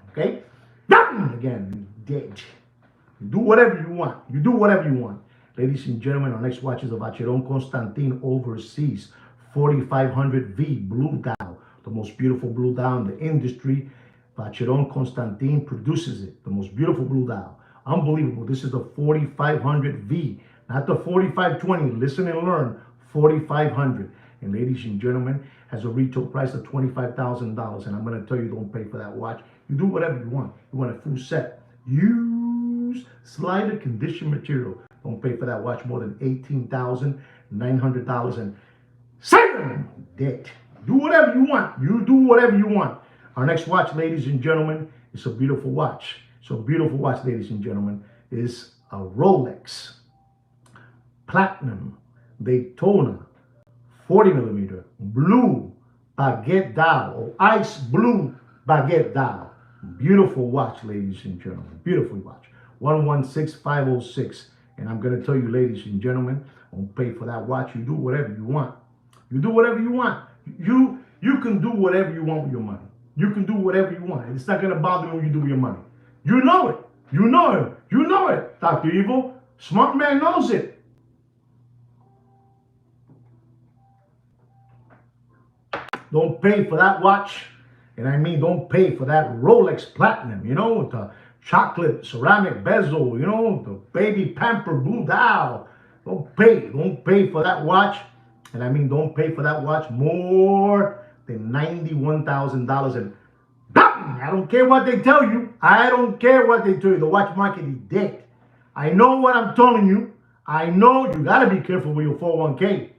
okay, again, dead. You do whatever you want. You do whatever you want. Ladies and gentlemen, our next watch is a Vacheron Constantin Overseas 4500V blue dial. The most beautiful blue dial in the industry. Vacheron Constantin produces it. The most beautiful blue dial. Unbelievable. This is the 4500V, not the 4520. Listen and learn. 4500. And ladies and gentlemen, has a retail price of $25,000. And I'm going to tell you, don't pay for that watch. You do whatever you want. You want a full set. Use slider condition material. Don't pay for that watch more than $18,900. And seven debt. Do whatever you want. You do whatever you want. Our next watch, ladies and gentlemen, is a beautiful watch. So beautiful watch, ladies and gentlemen, is a Rolex Platinum Daytona 40 millimeter blue baguette dial, or ice blue baguette dial. Beautiful watch, ladies and gentlemen. Beautiful watch. 116506. And I'm going to tell you, ladies and gentlemen, don't pay for that watch. You do whatever you want. You do whatever you want. You can do whatever you want with your money. You can do whatever you want. It's not going to bother you when you do with your money. You know it. You know it. You know it, Dr. Evil. Smart man knows it. Don't pay for that watch. And I mean, don't pay for that Rolex Platinum, you know, with the chocolate ceramic bezel, you know, the baby pamper blue dial. Don't pay for that watch. And I mean, don't pay for that watch more than $91,000. And I don't care what they tell you. I don't care what they tell you. The watch market is dead. I know what I'm telling you. I know you got to be careful with your 401k.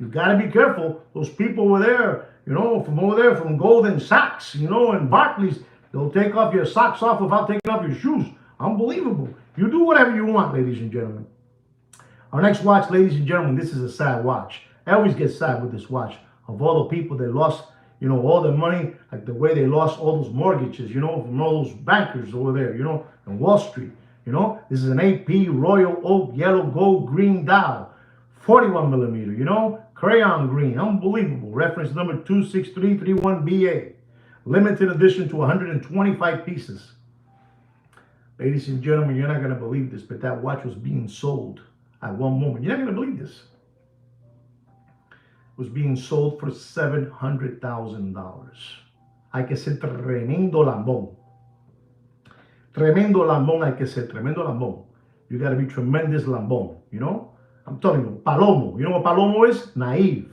You got to be careful. Those people over there, you know, from over there, from Goldman Sachs, you know, and Barclays, they'll take off your socks off without taking off your shoes. Unbelievable. You do whatever you want, ladies and gentlemen. Our next watch, ladies and gentlemen, this is a sad watch. I always get sad with this watch. Of all the people that lost, you know, all their money, like the way they lost all those mortgages, you know, from all those bankers over there, you know, in Wall Street. You know, this is an AP Royal Oak Yellow Gold Green dial, 41 millimeter, you know, crayon green, unbelievable. Reference number 26331BA. Limited edition to 125 pieces. Ladies and gentlemen, you're not going to believe this, but that watch was being sold at one moment. You're not going to believe this. It was being sold for $700,000. Hay que ser tremendo lambón. Tremendo lambón hay que ser, tremendo lambón. You got to be tremendous lambón, you know? I'm telling you, palomo. You know what palomo is? Naive.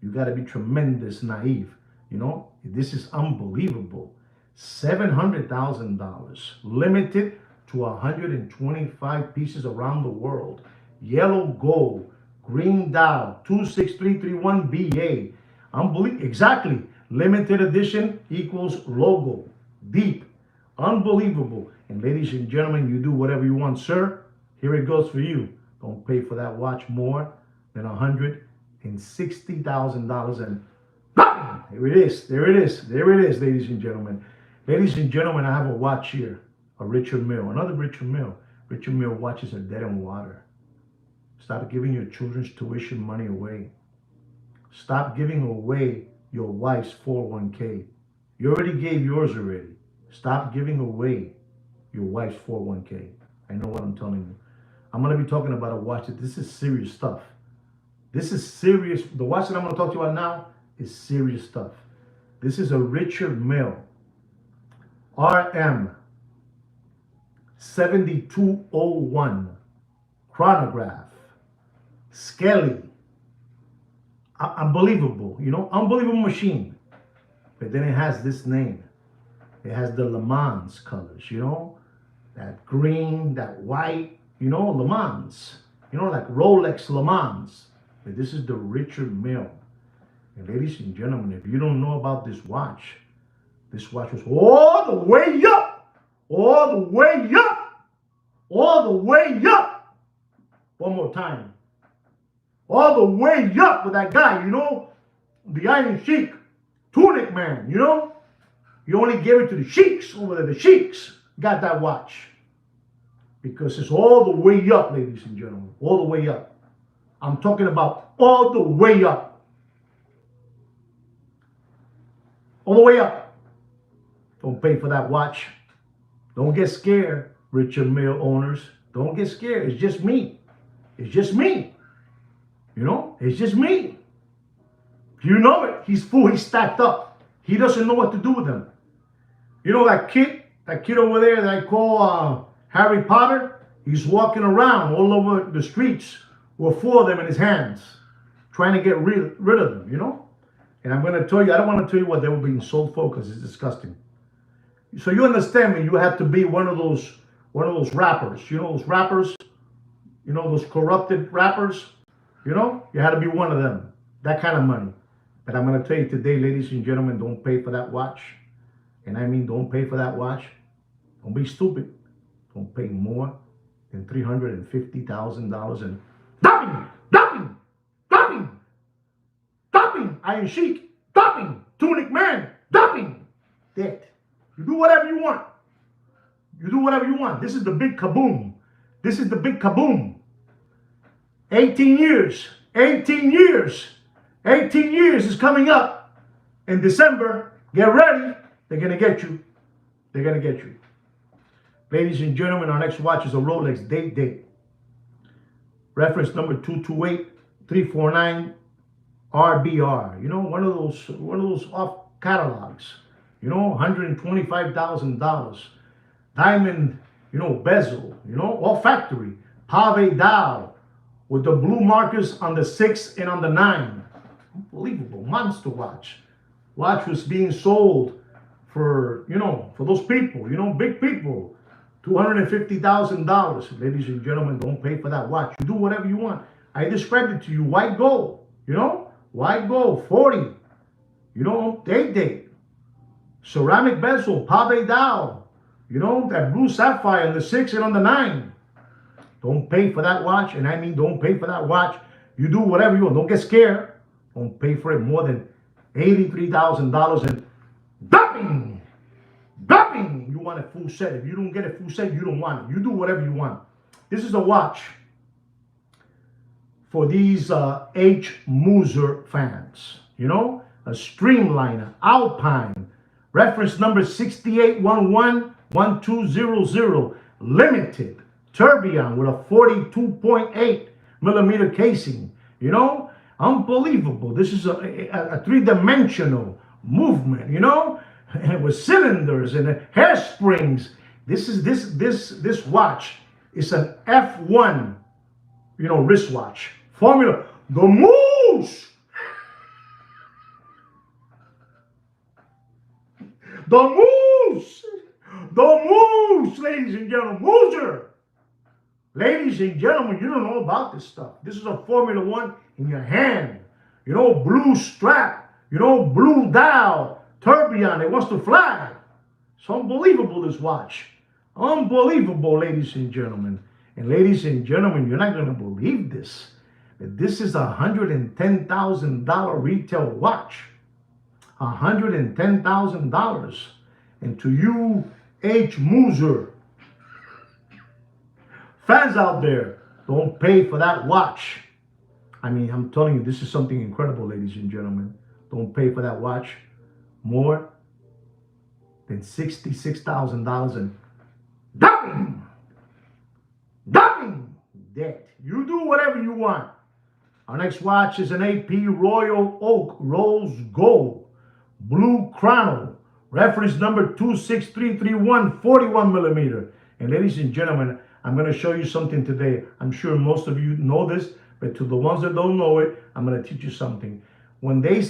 You got to be tremendous naive, you know? This is unbelievable. $700,000. Limited to 125 pieces around the world. Yellow gold, green dial, 26331BA. Unbelievable. Exactly. Limited edition equals logo. Deep. Unbelievable. And ladies and gentlemen, you do whatever you want, sir. Here it goes for you. Don't pay for that watch more than $160,000. And bam! There it is. There it is. There it is, ladies and gentlemen. Ladies and gentlemen, I have a watch here. A Richard Mille. Another Richard Mille. Richard Mille watches are dead in water. Stop giving your children's tuition money away. Stop giving away your wife's 401k. You already gave yours already. Stop giving away your wife's 401k. I know what I'm telling you. I'm going to be talking about a watch that this is serious stuff. This is serious. The watch that I'm going to talk to you about now is serious stuff. This is a Richard Mille RM 7201 chronograph. Skelly. Unbelievable, you know, unbelievable machine. But then it has this name. It has the Le Mans colors, you know, that green, that white, you know, Le Mans, you know, like Rolex Le Mans. But this is the Richard Mille. And ladies and gentlemen, if you don't know about this watch was all the way up, all the way up, all the way up. One more time. All the way up with that guy, you know, the Iron Sheik, Tunic Man, you know. You only gave it to the sheiks over there. The sheiks got that watch. Because it's all the way up, ladies and gentlemen. All the way up. I'm talking about all the way up. All the way up. Don't pay for that watch. Don't get scared, Richard Mille owners. Don't get scared. It's just me. It's just me. You know, it's just me. You know it. He's full. He's stacked up. He doesn't know what to do with them. You know that kid over there that I call Harry Potter? He's walking around all over the streets with 4 of them in his hands, trying to get rid of them, you know? And I'm going to tell you, I don't want to tell you what they were being sold for because it's disgusting. So you understand me, you have to be one of those rappers, you know, those rappers, you know, those corrupted rappers. You know, you had to be one of them. That kind of money. But I'm going to tell you today, ladies and gentlemen, don't pay for that watch. And I mean, don't pay for that watch. Don't be stupid. Don't pay more than $350,000. And dumping, Iron Sheik, dumping, Tunic Man, dumping. Dead. You do whatever you want. You do whatever you want. This is the big kaboom. This is the big kaboom. 18 years is coming up in December. Get ready. They're going to get you. They're going to get you. Ladies and gentlemen, our next watch is a Rolex Date. Reference number 228349 RBR. You know, one of those off catalogs. $125,000. Diamond, bezel, all factory. Pave Dow with the blue markers on the 6 and on the 9. Unbelievable, monster watch. Watch was being sold for, for those people, big people. $250,000. Ladies and gentlemen, don't pay for that watch. You do whatever you want. I described it to you. White gold, white gold, 40, date. Ceramic bezel, pave Dow, that blue sapphire on the 6 and on the 9. Don't pay for that watch, and I mean don't pay for that watch. You do whatever you want. Don't get scared. Don't pay for it more than $83,000 and dumping. You want a full set. If you don't get a full set, you don't want it. You do whatever you want. This is a watch for these H. Muser fans. A Streamliner Alpine. Reference number 68111200. Limited. Tourbillon with a 42.8 millimeter casing. Unbelievable. This is a three-dimensional movement, with cylinders and hairsprings. This watch is an F1, wristwatch. Formula, the Moose. The Moose, ladies and gentlemen. Mooser. Ladies and gentlemen, you don't know about this stuff. This is a Formula One in your hand. Blue strap. Blue dial. Tourbillon. It wants to fly. It's unbelievable, this watch. Unbelievable, ladies and gentlemen. And ladies and gentlemen, you're not going to believe this. That this is a $110,000 retail watch. $110,000. And to you, H. Muser fans out there, don't pay for that watch. I mean, I'm telling you, this is something incredible, ladies and gentlemen. Don't pay for that watch more than $66,000 and dumping debt. You do whatever you want. Our next watch is an AP Royal Oak Rose Gold Blue Chrono. Reference number 26331, 41 millimeter. And ladies and gentlemen, I'm going to show you something today. I'm sure most of you know this, but to the ones that don't know it, I'm going to teach you something. When they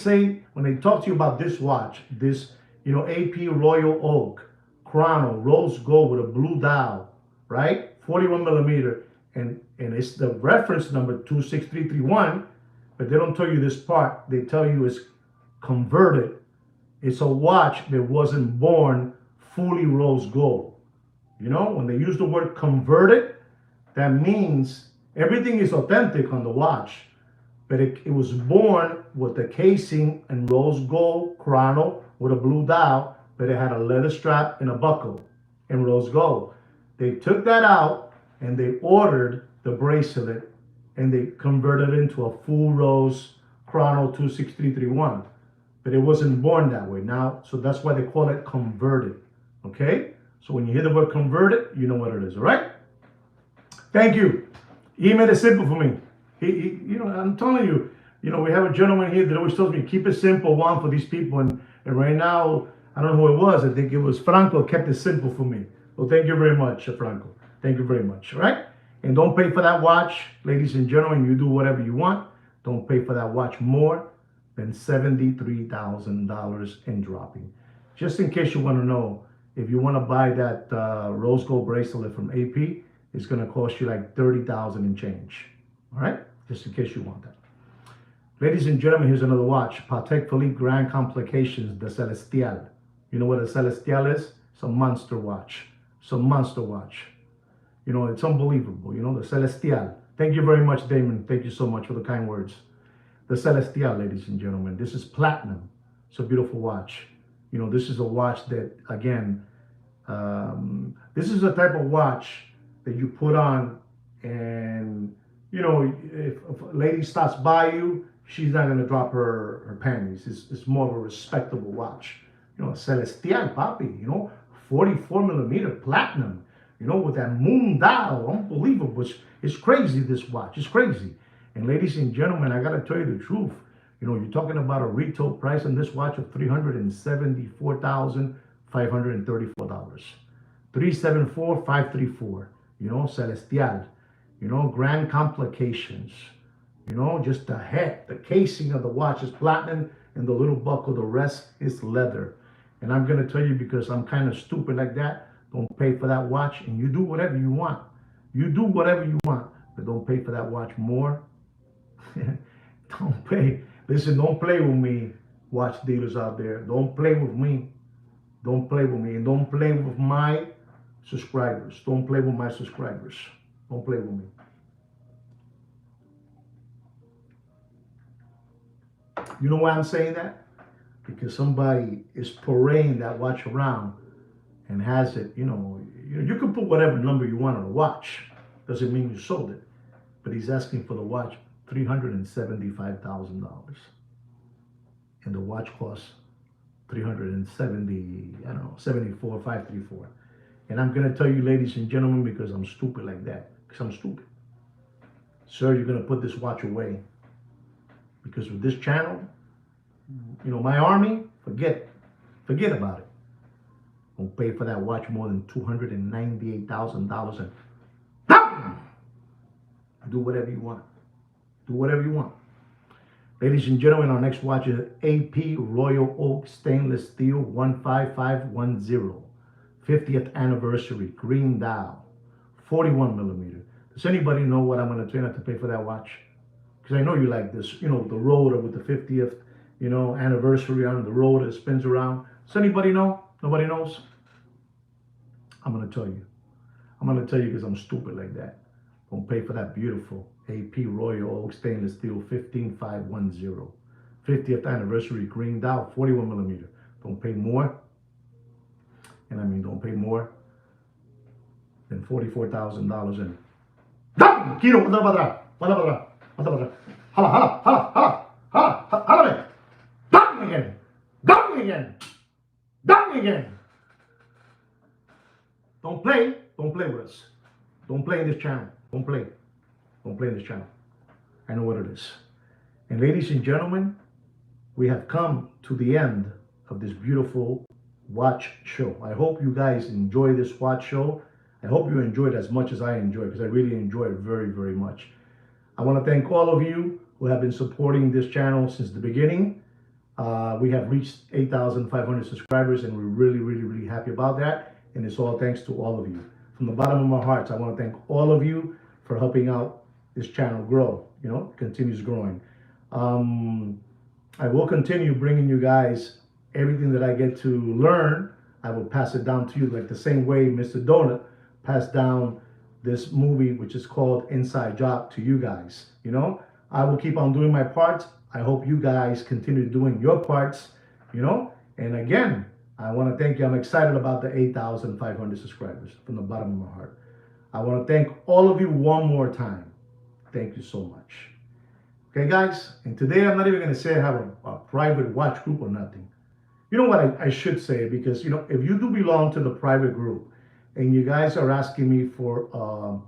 talk to you about this watch, this, AP Royal Oak Chrono Rose Gold with a blue dial, right? 41 millimeter, and it's the reference number 26331, but they don't tell you this part. They tell you it's converted. It's a watch that wasn't born fully rose gold. When they use the word converted, that means everything is authentic on the watch, but it was born with the casing and rose gold chrono with a blue dial, but it had a leather strap and a buckle in rose gold. They took that out and they ordered the bracelet and they converted it into a full rose chrono 26331, but it wasn't born that way now, so that's why they call it converted. Okay? So when you hear the word converted, you know what it is, all right? Thank you. He made it simple for me. I'm telling you, we have a gentleman here that always tells me, keep it simple, Juan, for these people. And right now, I don't know who it was. I think it was Franco kept it simple for me. Well, thank you very much, Franco. Thank you very much, all right? And don't pay for that watch. Ladies and gentlemen, you do whatever you want. Don't pay for that watch more than $73,000 and dropping. Just in case you want to know, if you want to buy that rose gold bracelet from AP, it's going to cost you like $30,000 and change. All right? Just in case you want that. Ladies and gentlemen, here's another watch. Patek Philippe Grand Complications, the Celestial. You know what a Celestial is? It's a monster watch. It's a monster watch. It's unbelievable. The Celestial. Thank you very much, Damon. Thank you so much for the kind words. The Celestial, ladies and gentlemen. This is platinum. It's a beautiful watch. This is a watch that, again, this is a type of watch that you put on and, if a lady stops by you, she's not going to drop her panties. It's more of a respectable watch. Celestial, papi, 44 millimeter platinum, with that moon dial. Unbelievable. It's crazy, this watch. It's crazy. And ladies and gentlemen, I got to tell you the truth. You're talking about a retail price on this watch of $374,534. 374,534. Celestial. Grand complications. Just the head, the casing of the watch is platinum, and the little buckle, the rest is leather. And I'm gonna tell you, because I'm kind of stupid like that, don't pay for that watch, and you do whatever you want. You do whatever you want, but don't pay for that watch more. Don't pay. Listen, don't play with me, watch dealers out there. Don't play with me. Don't play with me, and don't play with my subscribers. Don't play with my subscribers. Don't play with me. You know why I'm saying that? Because somebody is parading that watch around and has it, you can put whatever number you want on a watch. Doesn't mean you sold it. But he's asking for the watch $375,000. And the watch costs 74,534. And I'm gonna tell you, ladies and gentlemen, because I'm stupid like that. Because I'm stupid. Sir, you're gonna put this watch away. Because with this channel, my army, forget about it. Don't pay for that watch more than $298,000, and do whatever you want. Do whatever you want. Ladies and gentlemen, our next watch is AP Royal Oak Stainless Steel 15510. 50th anniversary, green dial, 41 millimeter. Does anybody know what I'm going to try not to pay for that watch? Because I know you like this, the rotor with the 50th, anniversary on the rotor that spins around. Does anybody know? Nobody knows? I'm going to tell you. I'm going to tell you because I'm stupid like that. Don't pay for that beautiful AP Royal Oak Stainless Steel 15510. 50th anniversary, green dial, 41 millimeter. Don't pay more. And I mean, don't pay more than $44,000 in. Kilo, hala, down again. Don't play with us. Don't play in this channel. Don't play in this channel. I know what it is. And ladies and gentlemen, we have come to the end of this beautiful watch show. I hope you guys enjoy this watch show. I hope you enjoy it as much as I enjoy it, because I really enjoy it very, very much. I want to thank all of you who have been supporting this channel since the beginning. We have reached 8,500 subscribers, and we're really, really, really happy about that. And it's all thanks to all of you. From the bottom of my heart, I want to thank all of you for helping out this channel grow. Continues growing. I will continue bringing you guys everything that I get to learn. I will pass it down to you, like the same way Mr. Donut passed down this movie, which is called Inside Job, to you guys. I will keep on doing my parts. I hope you guys continue doing your parts, And again, I want to thank you. I'm excited about the 8,500 subscribers from the bottom of my heart. I want to thank all of you one more time. Thank you so much. Okay, guys? And today I'm not even going to say I have a private watch group or nothing. You know what I should say? Because, if you do belong to the private group and you guys are asking me for a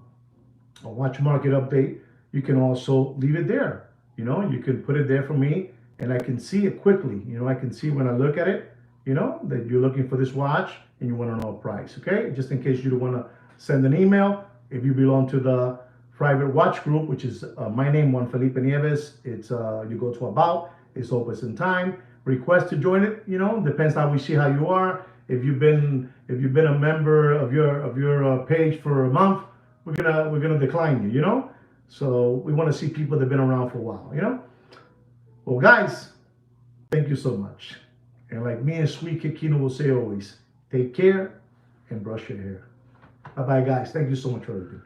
watch market update, you can also leave it there. You can put it there for me and I can see it quickly. I can see when I look at it, that you're looking for this watch and you want to know a price, okay? Just in case you don't want to send an email. If you belong to the private watch group, which is my name, Juan Felipe Nieves, it's you go to About, it's open in time. Request to join it, depends how we see how you are. If you've been a member of your page for a month, we're gonna decline you, So we want to see people that have been around for a while, Well, guys, thank you so much. And like me and Sweet Kikino will say always, take care and brush your hair. Bye-bye, guys. Thank you so much for everything.